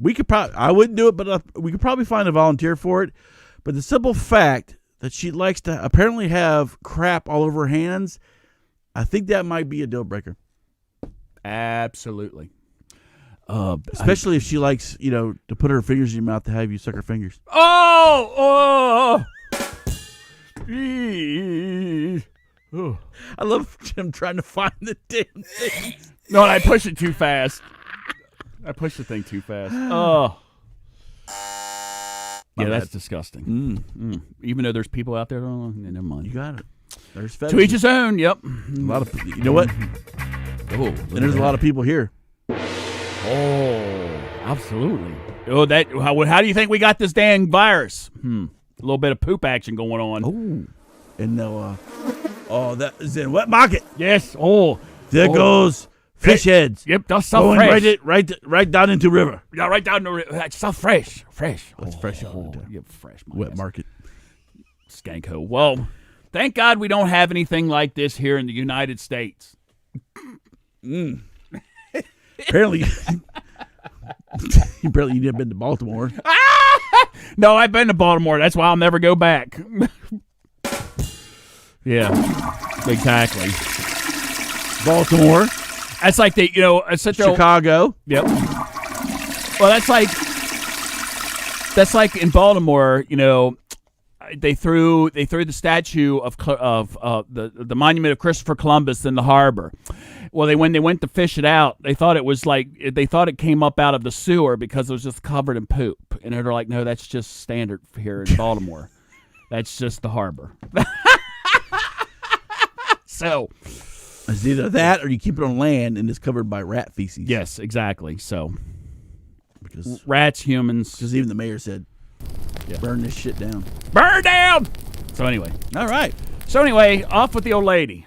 I wouldn't do it, but we could probably find a volunteer for it. But the simple fact that she likes to apparently have crap all over her hands, I think that might be a deal breaker. Absolutely. Especially if she likes, to put her fingers in your mouth to have you suck her fingers. Oh. I love Jim trying to find the damn thing. No, I pushed it too fast. I pushed the thing too fast. Oh. Yeah, that's disgusting. Even though there's people out there, never mind. You got it. There's To each his own. Yep. a lot of, you know what? Oh, And there's a lot of people here. Oh, absolutely. Oh, how do you think we got this dang virus? A little bit of poop action going on. Oh, and now, that is in wet market. Yes. Oh, There goes fish heads. Yep, that's so Going fresh. right down into river. Yeah, right down the river. That's so fresh. That's fresh all the time. Yeah, fresh. Wet market. Skanko. Well, thank God we don't have anything like this here in the United States. Apparently, You never been to Baltimore. No, I've been to Baltimore. That's why I'll never go back. Yeah, exactly. Baltimore. That's like it's such Chicago. Yep. Well, that's like in Baltimore. They threw the statue of the monument of Christopher Columbus in the harbor. Well, when they went to fish it out, they thought it came up out of the sewer because it was just covered in poop, and they're like, no, that's just standard here in Baltimore. That's just the harbor. So it's either that or you keep it on land and it's covered by rat feces. Yes, exactly. So because rats, humans. Because even the mayor said, burn this shit down. Burn down! So anyway. All right. So anyway, off with the old lady.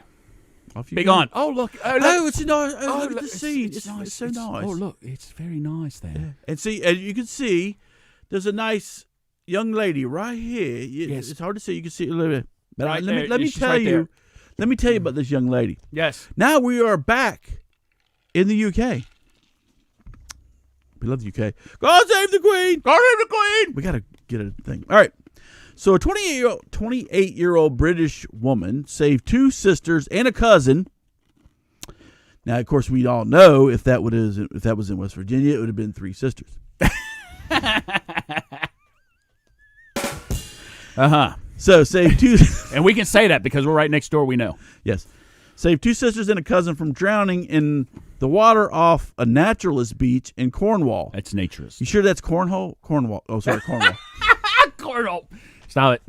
Off you Be go. gone. Oh, look. It's nice. Look at the scene. It's nice. It's so nice. Oh, look. It's very nice there. Yeah. And see, as you can see, there's a nice young lady right here. Yes. It's hard to see. You can see it a little bit. But Right let there. me She's tell right you. there. Let me tell you about this young lady. Yes. Now we are back in the UK. We love the UK. God save the Queen! God save the Queen! We got to get a thing. All right. So a 28-year-old British woman saved 2 sisters and a cousin. Now, of course, we all know if that was in West Virginia, it would have been 3 sisters. Uh-huh. So saved 2... And we can say that because we're right next door, we know. Yes. Saved 2 sisters and a cousin from drowning in the water off a naturalist beach in Cornwall. That's naturist. You sure that's Cornhole? Cornwall. Oh, sorry, Cornwall. Cornwall. Stop it.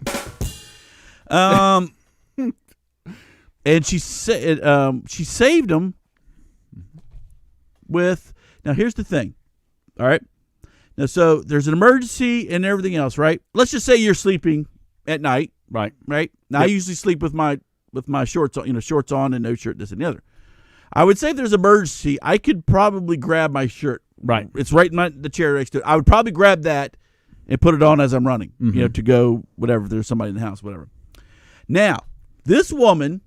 And she saved them with... Now, here's the thing. All right? Now, so there's an emergency and everything else, right? Let's just say you're sleeping at night. Right. Right? Now, I usually sleep with my shorts on, shorts on and no shirt, this and the other. I would say if there's an emergency, I could probably grab my shirt. Right. It's right in the chair next to it. I would probably grab that and put it on as I'm running, to go, whatever, if there's somebody in the house, whatever. Now, this woman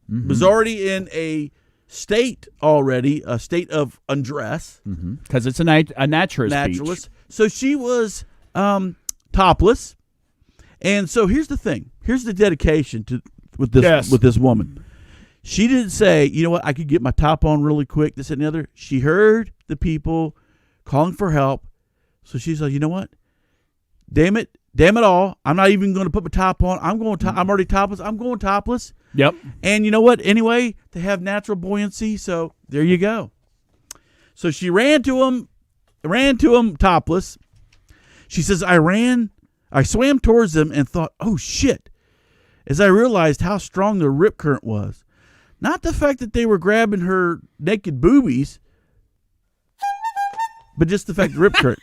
was already in a state of undress. Because it's a naturist beach. So she was topless. And so here's the thing. Here's the dedication with this woman. She didn't say, you know what, I could get my top on really quick, this and the other. She heard the people calling for help. So she's like, you know what? Damn it all. I'm not even going to put my top on. I'm already topless. I'm going topless. Yep. And you know what? Anyway, they have natural buoyancy. So there you go. So she ran to him topless. She says, I swam towards them and thought, oh shit, as I realized how strong the rip current was. Not the fact that they were grabbing her naked boobies, but just the fact the rip current.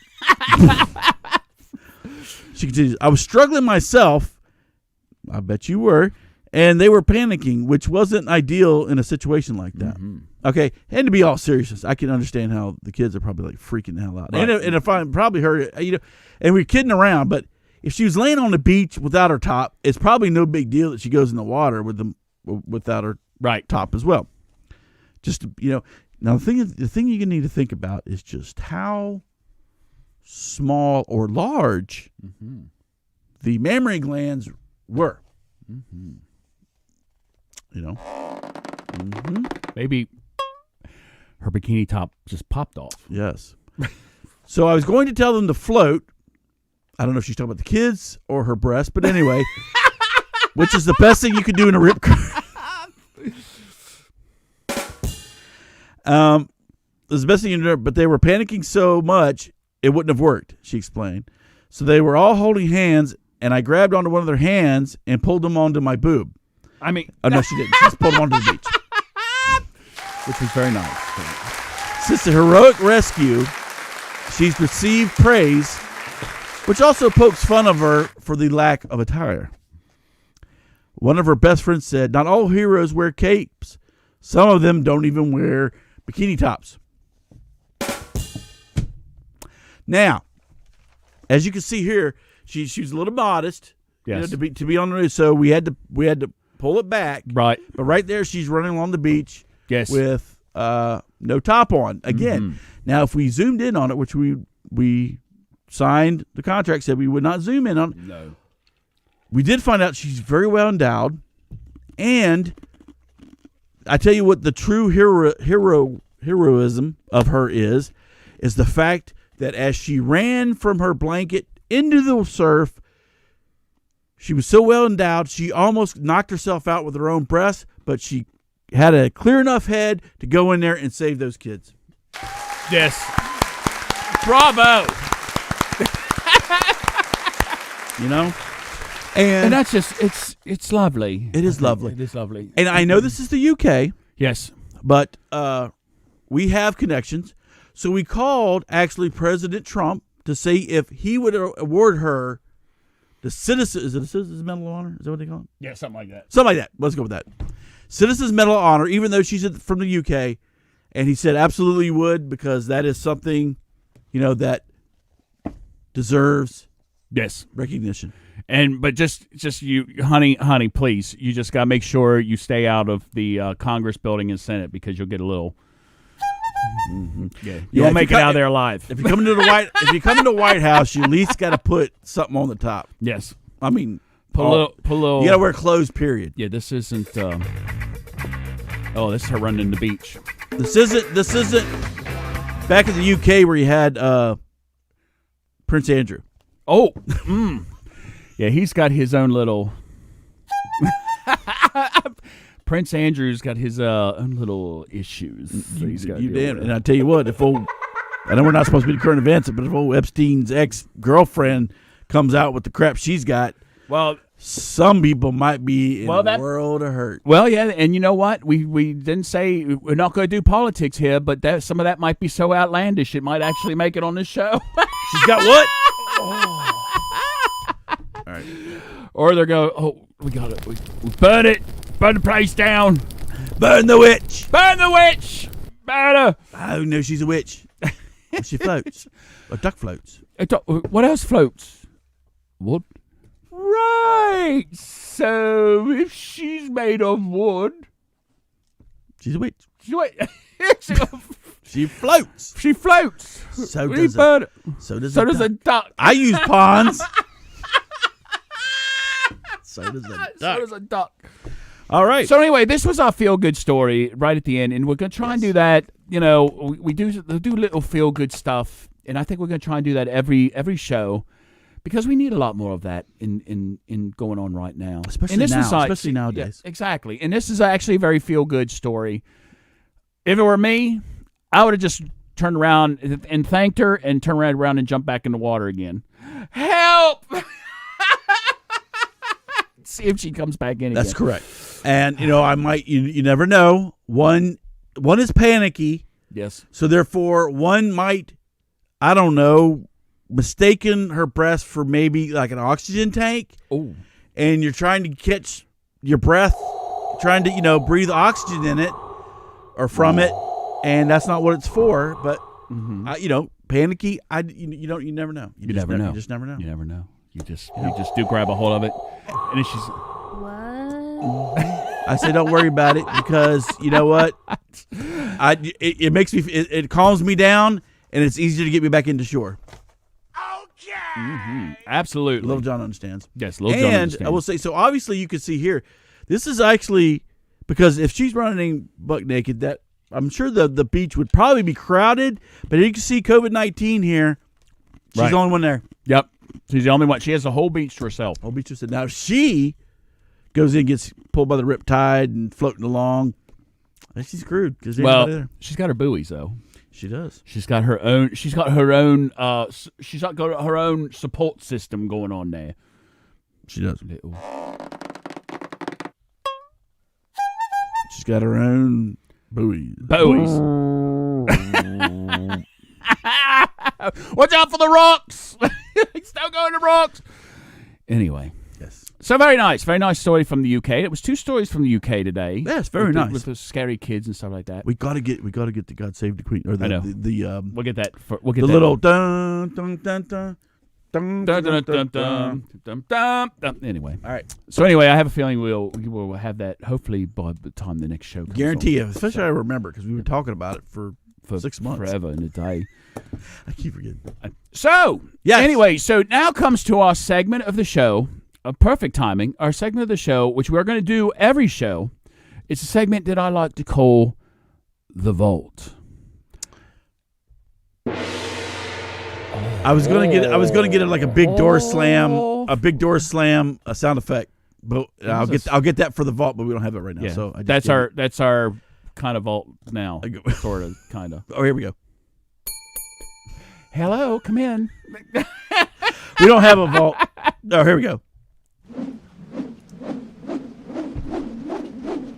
She continues, I was struggling myself. I bet you were. And they were panicking, which wasn't ideal in a situation like that. Okay. And to be all serious, I can understand how the kids are probably like freaking the hell out. Right. And if I probably heard it, and we're kidding around, but if she was laying on the beach without her top, it's probably no big deal that she goes in the water without her top as well. Just, now the thing you need to think about is just how small or large the mammary glands were. Maybe her bikini top just popped off. Yes. So I was going to tell them to float. I don't know if she's talking about the kids or her breast, but anyway, which is the best thing you could do in a rip current. It was the best thing you could do, but they were panicking so much it wouldn't have worked, she explained. So they were all holding hands, and I grabbed onto one of their hands and pulled them onto my boob. I mean... Oh, no, she didn't. She just pulled them onto the beach. Which was very nice. Since the heroic rescue, she's received praise, which also pokes fun of her for the lack of attire. One of her best friends said, not all heroes wear capes. Some of them don't even wear bikini tops. Now, as you can see here, she's a little modest. Yes. To be on the news, so we had to pull it back. Right. But right there, she's running along the beach. Yes. With no top on. Again, now if we zoomed in on it, which we we signed the contract, said we would not zoom in on. No. We did find out she's very well endowed, and I tell you what, the true heroism of her is the fact that as she ran from her blanket into the surf, she was so well endowed, she almost knocked herself out with her own breath, but she had a clear enough head to go in there and save those kids. Yes. Bravo. You know? And that's just, it's lovely. It is lovely. It is lovely. And I know this is the UK, Yes. but we have connections. So we called, actually, President Trump to see if he would award her the Citizens Medal of Honor? Is that what they call it? Yeah, something like that. Something like that. Let's go with that. Citizens Medal of Honor, even though she's from the UK. And he said absolutely would, because that is something, that deserves Yes. recognition. But just you, honey, please, you just gotta make sure you stay out of the Congress building and Senate, because you'll get a little. Yeah, you won't make it out of there alive. If you come into the White House, you at least got to put something on the top. Yes, I mean, put a little. You got to wear clothes. Period. Yeah, this isn't. Oh, this is her running the beach. This isn't. Back in the UK where you had Prince Andrew. Oh, yeah, he's got his own little. Prince Andrew's got his own little issues. That he's got to deal with. And I tell you what, I know we're not supposed to be the current events, but if old Epstein's ex-girlfriend comes out with the crap she's got, well, some people might be in a world of hurt. Well, yeah, and you know what? We didn't say we're not going to do politics here, but some of that might be so outlandish it might actually make it on this show. She's got what? Oh. All right. Or they're going, oh, we got it. We burn it. Burn the place down. Burn the witch. Burn the witch. Burn her. Oh, no, she's a witch. She floats. A duck floats. What else floats? Wood. Right. So if she's made of wood, she's a witch. She floats. She floats. So we does burn it. So does a duck. I use ponds. So does a duck. So does a duck. All right. So anyway, this was our feel-good story right at the end, and we're going to try and do that. We do little feel-good stuff, and I think we're going to try and do that every show, because we need a lot more of that in going on right now. Especially nowadays. Yeah, exactly. And this is actually a very feel-good story. If it were me, I would have just turned around and thanked her and turned around and jumped back in the water again. Help! See if she comes back in again. That's correct. And I might. You never know. One is panicky. Yes. So therefore, one might, I don't know, mistaken her breath for maybe like an oxygen tank. Oh. And you're trying to catch your breath, trying to breathe oxygen in it or from it, and that's not what it's for. But panicky. You never know. You just never know. You just never know. You never know. You just do grab a hold of it, and then she's. What? I say don't worry about it, because you know what? It makes me. It calms me down, and it's easier to get me back into shore. Okay. Mm-hmm. Absolutely. Little John understands. Yes, Little John understands. And I will say, so obviously you can see here, this is actually, because if she's running buck naked, that I'm sure the beach would probably be crowded, but you can see COVID-19 here. She's the only one there. Yep. She's the only one. She has the whole beach to herself. Whole beach to herself. Now, if she goes in, gets pulled by the riptide and floating along, she's screwed. Well, she's got her buoys, though. She does. She's got her own. She's got her own. She's got her own support system going on there. She does. She's got her own buoys. Watch out for the rocks. Still going to rocks. Anyway. Yes. So very nice story from the UK. It was 2 stories from the UK today. Yes, very nice. With the scary kids and stuff like that. We gotta get the God Save the Queen, or I know. We'll get that. We'll get the that. Little dun dun dun dun. Dun, dun, dun, dun, dun. Dun, dun, dun. Anyway. All right. So anyway, I have a feeling we will have that hopefully by the time the next show comes Guarantee on. you, especially I remember, because we were talking about it for for 6 months. forever and a day. I keep forgetting. So, Yes. anyway, so now comes to our segment of the show, perfect timing, our segment of the show, which we're going to do every show. It's a segment that I like to call The Vault. I was gonna get it like a big door slam, a sound effect. But I'll get that for the vault, but we don't have it right now. Yeah, So I just that's our kind of vault now, sort of, kind of. Oh, here we go. Hello, come in. We don't have a vault. Oh, here we go.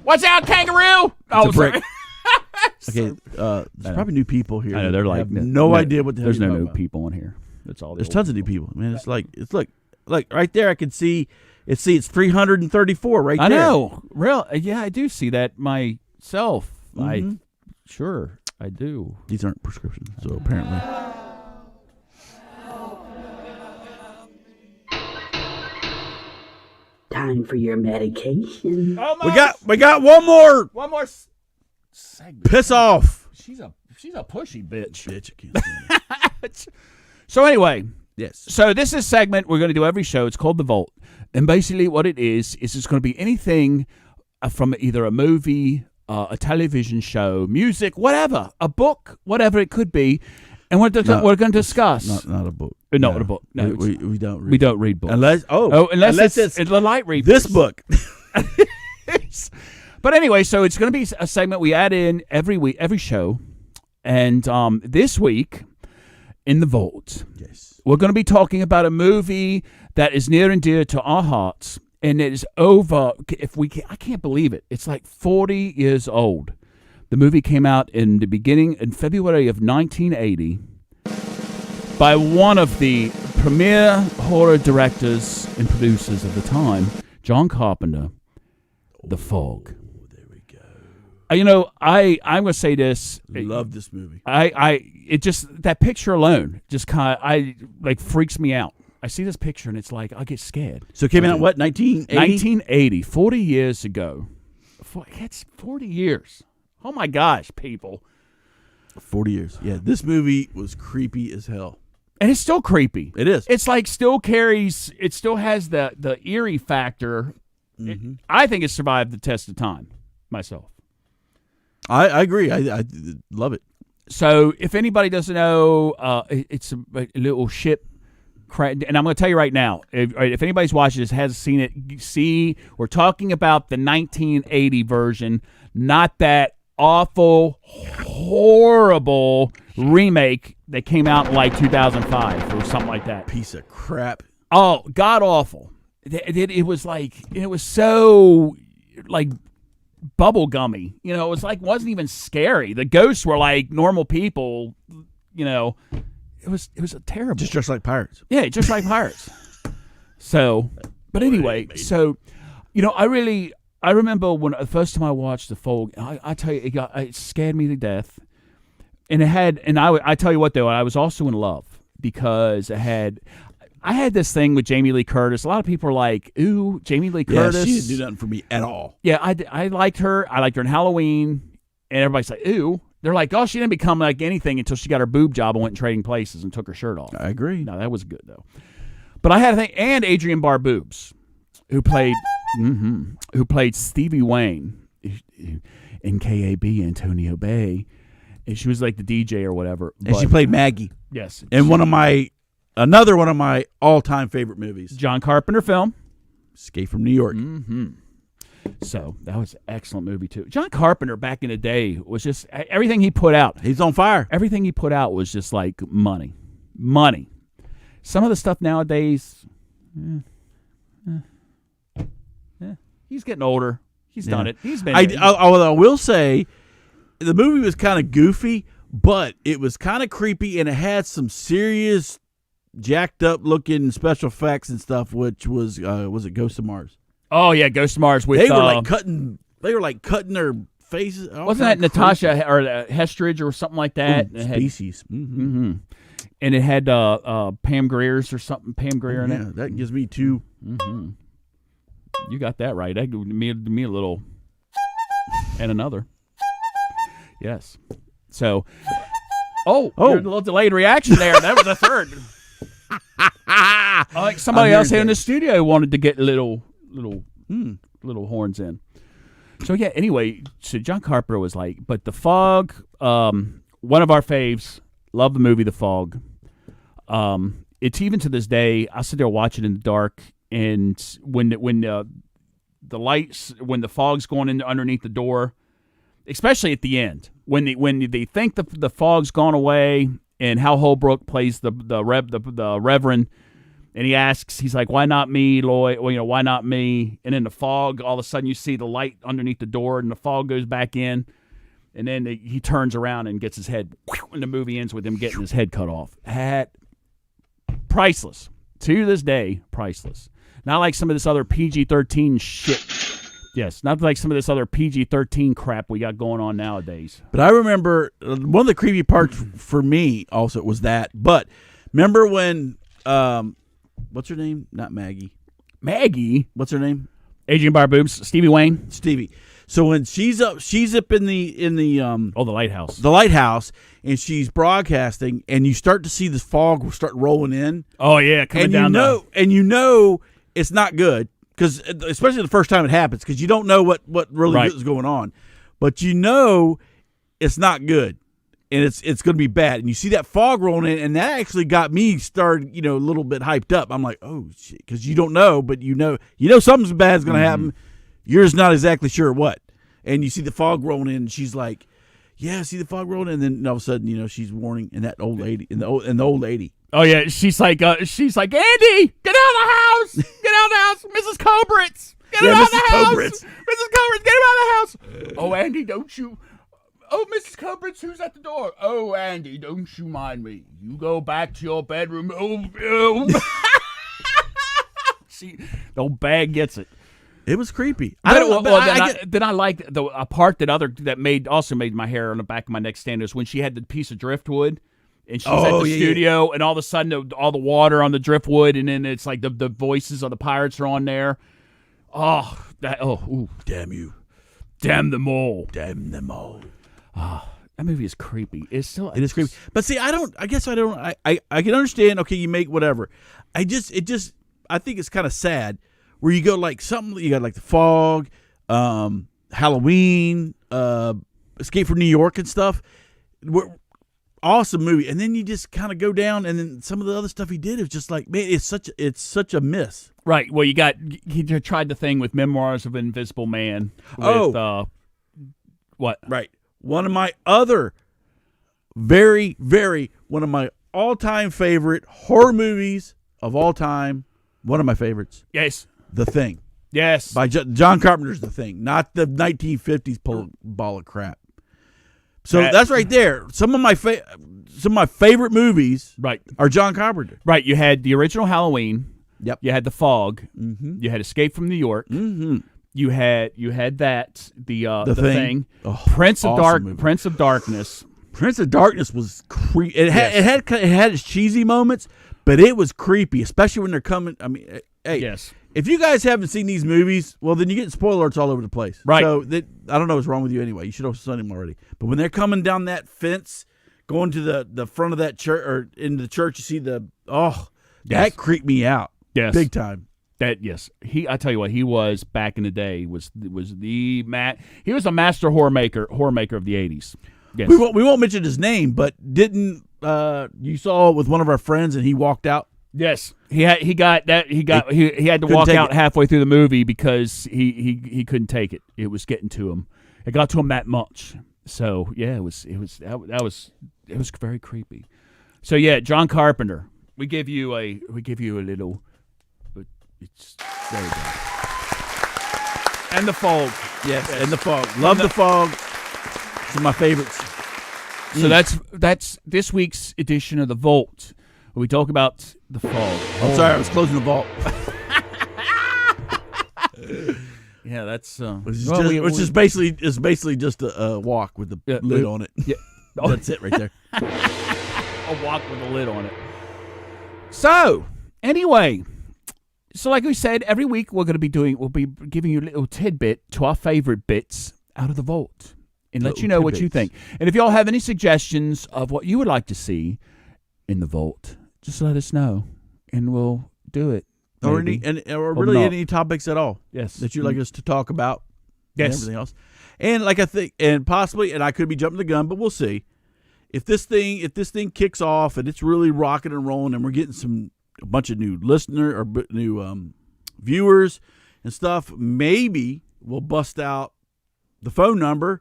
Watch out, kangaroo! It's a brick. sorry. Okay, there's probably new people here. I know they're that like have no idea what the hell there's you're no talking new about. people on here. That's all. There's tons of new people, man. It's like right there. I can see. It's 334 right there. I know. Yeah, I do see that myself. Sure, I do. These aren't prescriptions, so apparently. Time for your medication. We got one more. one more segment. Piss off. She's a pushy bitch. Bitch, I can't stand it. So anyway, Yes. so this is a segment we're going to do every show. It's called The Vault. And basically what it is it's going to be anything from either a movie, a television show, music, whatever, a book, whatever it could be. And we're going to discuss. Not a book. Not a book. No, we don't read. we don't read books. Unless it's the light read. this book. But anyway, so it's going to be a segment we add in every week, every show. And this week in The Vault, Yes. we're going to be talking about a movie that is near and dear to our hearts, and it is over. I can't believe it. It's like 40 years old. The movie came out in February of 1980, by one of the premier horror directors and producers of the time, John Carpenter. The Fog. There we go. I'm going to say this. Love this movie. It just, that picture alone just kind of, freaks me out. I see this picture and it's like, I get scared. So it came out, what, 1980? 1980, 40 years ago. It's 40 years. Oh my gosh, people. 40 years. Yeah, this movie was creepy as hell. And it's still creepy. It is. It's like it still has the eerie factor. I think it survived the test of time, myself. I agree. I love it. So if anybody doesn't know, it's a little ship. And I'm going to tell you right now, if anybody's watching this, hasn't seen it, we're talking about the 1980 version, not that awful, horrible remake that came out in like 2005 or something like that. Piece of crap. Oh, god awful. It was like, it was so like bubble gummy. It was like, wasn't even scary. The ghosts were like normal people. It was a terrible. Just like pirates. Yeah, just like pirates. So, but anyway, so I remember when the first time I watched The Fog. I tell you, it scared me to death. And I tell you what though, I was also in love because I had this thing with Jamie Lee Curtis. A lot of people are like, "Ooh, Jamie Lee Curtis." Yeah, she didn't do nothing for me at all. Yeah, I liked her. I liked her in Halloween, and everybody's like, "Ooh." They're like, "Oh, she didn't become like anything until she got her boob job and went trading places and took her shirt off." I agree. No, that was good though. But I had a thing, and Adrienne Barbeau's, who played Stevie Wayne in KAB Antonio Bay, and she was like the DJ or whatever. And she played Maggie. Yes, In another one of my all-time favorite movies, John Carpenter film. Escape from New York. So that was an excellent movie too. John Carpenter back in the day was just everything he put out. He's on fire. Everything he put out was just like money. Some of the stuff nowadays, he's getting older. He's done it. He's been. I will say, the movie was kind of goofy, but it was kind of creepy, and it had some serious, jacked up looking special effects and stuff. Which was it Ghost of Mars? Oh yeah, Ghost of Mars with They were like cutting their faces. Wasn't that Natasha or Hestridge or something like that? Ooh, Species. And it had Pam Grier's or something. Pam Grier in it. Yeah, that gives me two. You got that right. That gave me a little and another. Yes. So, oh, a little delayed reaction there. That was a third. Like somebody else here in the studio wanted to get little horns in. So yeah. Anyway, so John Carpenter was like, but The Fog, one of our faves. Love the movie The Fog. It's even to this day. I sit there watching in the dark, and when the lights, when the fog's going in underneath the door, especially at the end, when they think the fog's gone away, and Hal Holbrook plays the Reverend, and he asks, he's like, "Why not me, Lloyd? Well, why not me?" And in the fog, all of a sudden you see the light underneath the door, and the fog goes back in, and then he turns around and gets his head, and the movie ends with him getting his head cut off. Priceless. To this day, priceless. Not like some of this other PG-13 shit. Yes, not like some of this other PG-13 crap we got going on nowadays. But I remember one of the creepy parts for me also was that. But remember when, what's her name? Not Maggie. Maggie? What's her name? Adrian Barboobs. Stevie Wayne. Stevie. So when she's up in the the lighthouse. The lighthouse, and she's broadcasting, and you start to see this fog start rolling in. Oh yeah, coming down. And you know it's not good, because especially the first time it happens, because you don't know what really is going on, but you know it's not good, and it's going to be bad. And you see that fog rolling in, and that actually got me started, a little bit hyped up. I'm like, oh shit, because you don't know, but you know something bad is going to happen. You're just not exactly sure what. And you see the fog rolling in, and she's like, "Yeah, see the fog rolling." And then all of a sudden, she's warning, and that old lady, and the old lady. Oh yeah, she's like, Andy, get out of the house, get out of the house, Mrs. Cobritz, get out of the house, Mrs. Cobritz, get him out of the house. Oh Andy, don't you? Oh Mrs. Cobritz, who's at the door? Oh Andy, don't you mind me? You go back to your bedroom. Oh. See, the old bag gets it. It was creepy. Then I liked a part that made my hair on the back of my neck stand is when she had the piece of driftwood, and she's at the studio, and all of a sudden all the water on the driftwood, and then it's like the voices of the pirates are on there. Damn you, damn them all, damn them all. That movie is creepy. It is creepy. But see, I can understand. Okay, you make whatever. I think it's kind of sad. Where you go like something, you got like The Fog, Halloween, Escape from New York and stuff. Awesome movie. And then you just kind of go down, and then some of the other stuff he did is just like, man, it's such a miss. Right. Well, he tried the thing with Memoirs of an Invisible Man. With, what? Right. One of my other very, very, one of my all-time favorite horror movies of all time. One of my favorites. Yes. The Thing. Yes. By John Carpenter's The Thing, not the 1950s ball of crap. So that's right there. Some of my favorite movies are John Carpenter. Right. You had the original Halloween. Yep. You had The Fog. Mm-hmm. You had Escape from New York. Mm-hmm. You had the Thing. Oh, Prince of awesome Prince of Darkness. Prince of Darkness was creepy. It had its cheesy moments, but it was creepy, especially when they're coming. I mean, hey, yes. If you guys haven't seen these movies, well, then you're getting spoilers all over the place. Right. So I don't know what's wrong with you anyway. You should have seen them already. But when they're coming down that fence, going to the front of that church or into the church, you see that creeped me out. Yes. Big time. I tell you what, he was back in the day he was a master horror maker of the 80s. Yes. We won't mention his name, but didn't you saw it with one of our friends and he walked out? Yes, he had to walk out halfway through the movie because he couldn't take it. It was getting to him. It got to him that much. So yeah, it was very creepy. So yeah, John Carpenter. We give you a little. But it's there we go. And The Fog. Yes, and The Fog. Love The Fog. It's one of my favorites. So that's this week's edition of The Vault. We talk about The Fog. I'm sorry, I was closing the vault. Yeah, that's which is basically just a walk with the lid on it. Yeah, that's it right there. A walk with a lid on it. So anyway, like we said, every we'll be giving you a little tidbit to our favorite bits out of the vault. and let Little you know what you tidbits. think. And if y'all have any suggestions of what you would like to see in the vault, just let us know, and we'll do it. Or maybe. or really not. any topics at all. Yes. That you'd like us to talk about. And Yes. everything else. And like I think, and possibly, and I could be jumping the gun, but we'll see. If this thing kicks off and it's really rocking and rolling, and we're getting a bunch of new new viewers and stuff, maybe we'll bust out the phone number,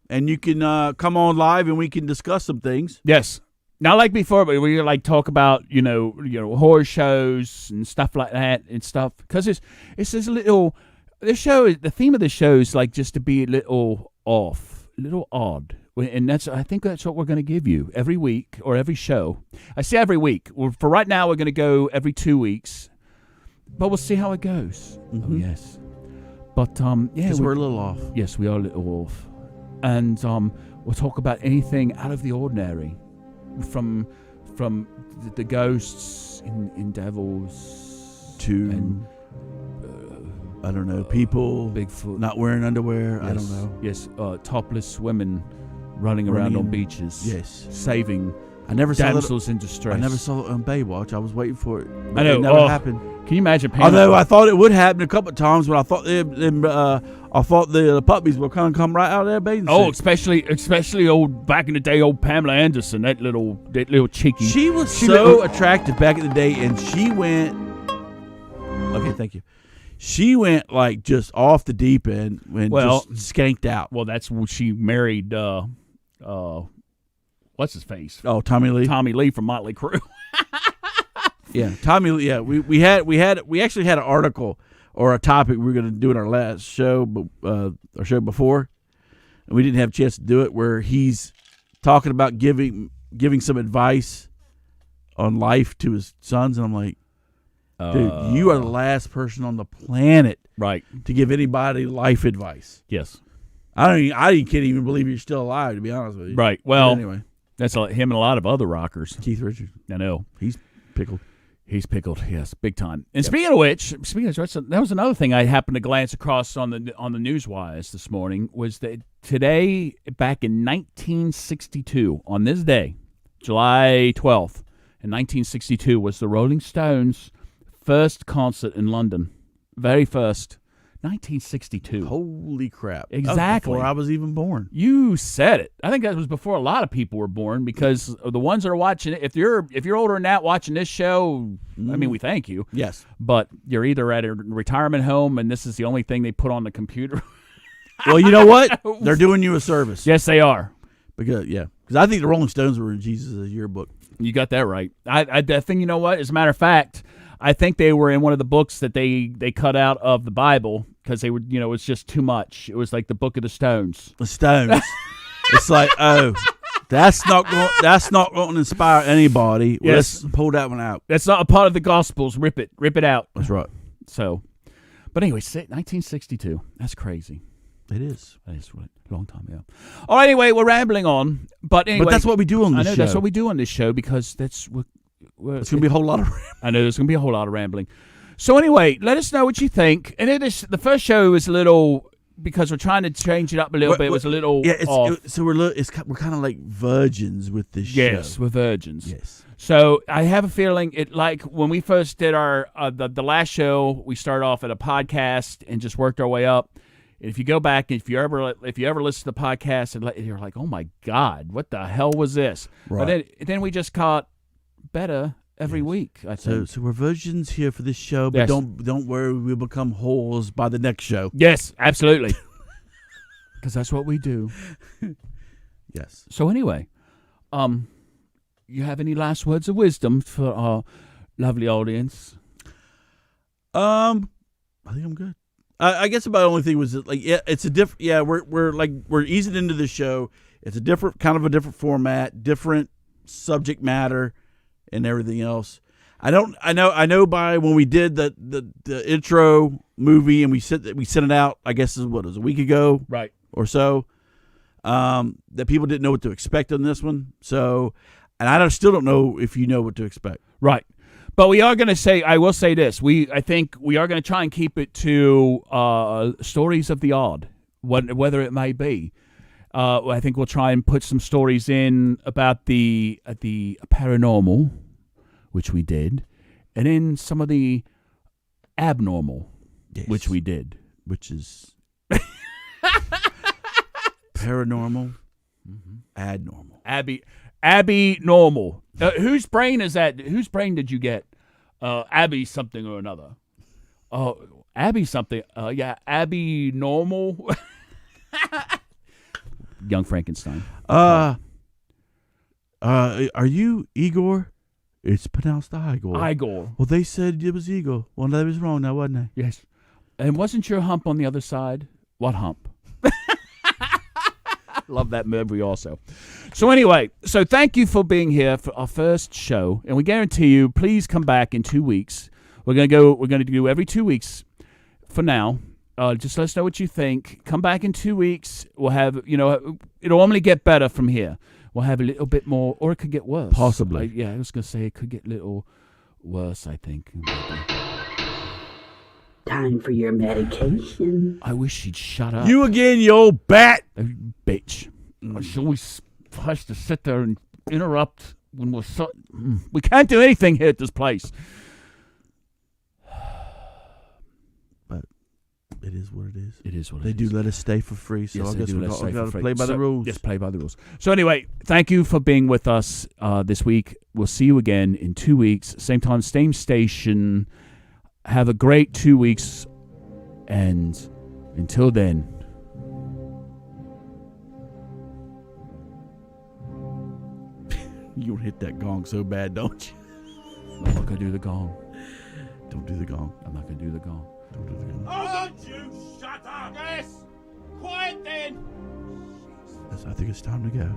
and you can come on live and we can discuss some things. Yes. Not like before, but we like talk about horror shows and stuff like that and stuff, because it's this little. The theme of the show is like just to be a little off, a little odd, and I think that's what we're going to give you every week or every show. I say every week. Well, for right now, we're going to go every 2 weeks, but we'll see how it goes. Mm-hmm. Oh yes, but yeah, Because we're a little off. Yes, we are a little off, and we'll talk about anything out of the ordinary, from the ghosts in Devils To and I don't know, people Bigfoot not wearing underwear. Yes, I don't know. Yes, topless women running around on beaches. Yes. Saving I never saw damsels in distress. I never saw it on Baywatch. I was waiting for it. But I know. It never Oh, happened. Can you imagine? Although I thought it would happen a couple of times when I thought the puppies were kind of come right out of their bathing Oh, suit. especially old back in the day, old Pamela Anderson, that little cheeky. She was so attractive back in the day, and she went. Okay, thank you. She went like just off the deep end and just skanked out. Well, that's when she married. What's his face? Oh, Tommy Lee. Tommy Lee from Motley Crue. Yeah, Tommy Lee. Yeah, we actually had an article or a topic we were going to do in our last show, but our show before, and we didn't have a chance to do it, where he's talking about giving some advice on life to his sons, and I'm like, dude, you are the last person on the planet Right. to give anybody life advice. Yes. I can't even believe you're still alive, to be honest with you. Right. Well, But anyway, that's him and a lot of other rockers. Keith Richards, I know. he's pickled. He's pickled, yes, big time. And speaking of which, that was another thing I happened to glance across on the Newswires this morning, was that today, back in 1962, on this day, July 12th, in 1962, was the Rolling Stones' first concert in London. Very first. 1962. Holy crap. Exactly. Before I was even born. You said it. I think that was before a lot of people were born, because the ones that are watching it, if you're older than that watching this show, I mean, we thank you. Yes. But you're either at a retirement home and this is the only thing they put on the computer. Well, you know what? They're doing you a service. Yes, they are. Because I think the Rolling Stones were in Jesus' yearbook. You got that right. I think, you know what? As a matter of fact, I think they were in one of the books that they cut out of the Bible, because they were, it's just too much. It was like the Book of the Stones. The Stones. It's like, that's not going to inspire anybody. Yes. Let's pull that one out. That's not a part of the Gospels. Rip it out. That's right. So, but anyway, 1962. That's crazy. It is. That is a long time ago. All right, anyway, we're rambling on. But anyway. But that's what we do on this show. That's what we do on this show, because it's going to be a whole lot of I know there's going to be a whole lot of rambling. So anyway, let us know what you think. And the first show was a little, because we're trying to change it up a little bit. It was a little off. So we're kind of like virgins with this show. Yes, we're virgins. Yes. So I have a feeling it, like when we first did our the last show, we started off at a podcast and just worked our way up. If you go back, if you ever listen to the podcast and you're like, oh my God, what the hell was this? Right. But then we just caught better every week. I think. So we're virgins here for this show, but Yes. don't worry, we'll become whores by the next show. Yes, absolutely. Because that's what we do. Yes. So anyway, you have any last words of wisdom for our lovely audience? I think I'm good. I guess about the only thing was that, like, it's a different. Yeah, we're easing into the show. It's a different format, different subject matter, and everything else. I know. By when we did the intro movie and we sent it out, I guess it was a week ago, Right. or so. That people didn't know what to expect on this one. So, and I still don't know if you know what to expect. Right. But we are going to say, I will say this, I think we are going to try and keep it to stories of the odd, whether it may be. I think we'll try and put some stories in about the paranormal, which we did, and then some of the abnormal, which we did. Which is paranormal, abnormal. Abby normal. Whose brain is that? Whose brain did you get? Abby something or another. Oh, Abby something. Yeah, Abby normal. Young Frankenstein. Are you Igor? It's pronounced Igor. Igor. Well, they said it was Igor. Well, that was wrong now, wasn't it? Yes. And wasn't your hump on the other side? What hump? Love that movie also. So anyway, so thank you for being here for our first show, and we guarantee you, please come back in 2 weeks. We're gonna do every 2 weeks for now. Just let us know what you think. Come back in 2 weeks. We'll have, it'll only get better from here. We'll have a little bit more, or it could get worse. Possibly. I was gonna say it could get a little worse, I think. Time for your medication. I wish she'd shut up. You again, you old bat. Bitch. She always has to sit there and interrupt when we can't do anything here at this place. But it is what it is. It is what They it do is. let us stay for free, so Yes, I they guess do we let us stay got for to free. play by the rules. Yes, play by the rules. So anyway, thank you for being with us this week. We'll see you again in 2 weeks. Same time, same station. Have a great 2 weeks. And until then, You hit that gong so bad, don't you? I'm not going to do the gong. Don't do the gong. I'm not going to do the gong. Don't do the gong. Oh, don't you shut up! Yes! Quiet then! Yes, I think it's time to go.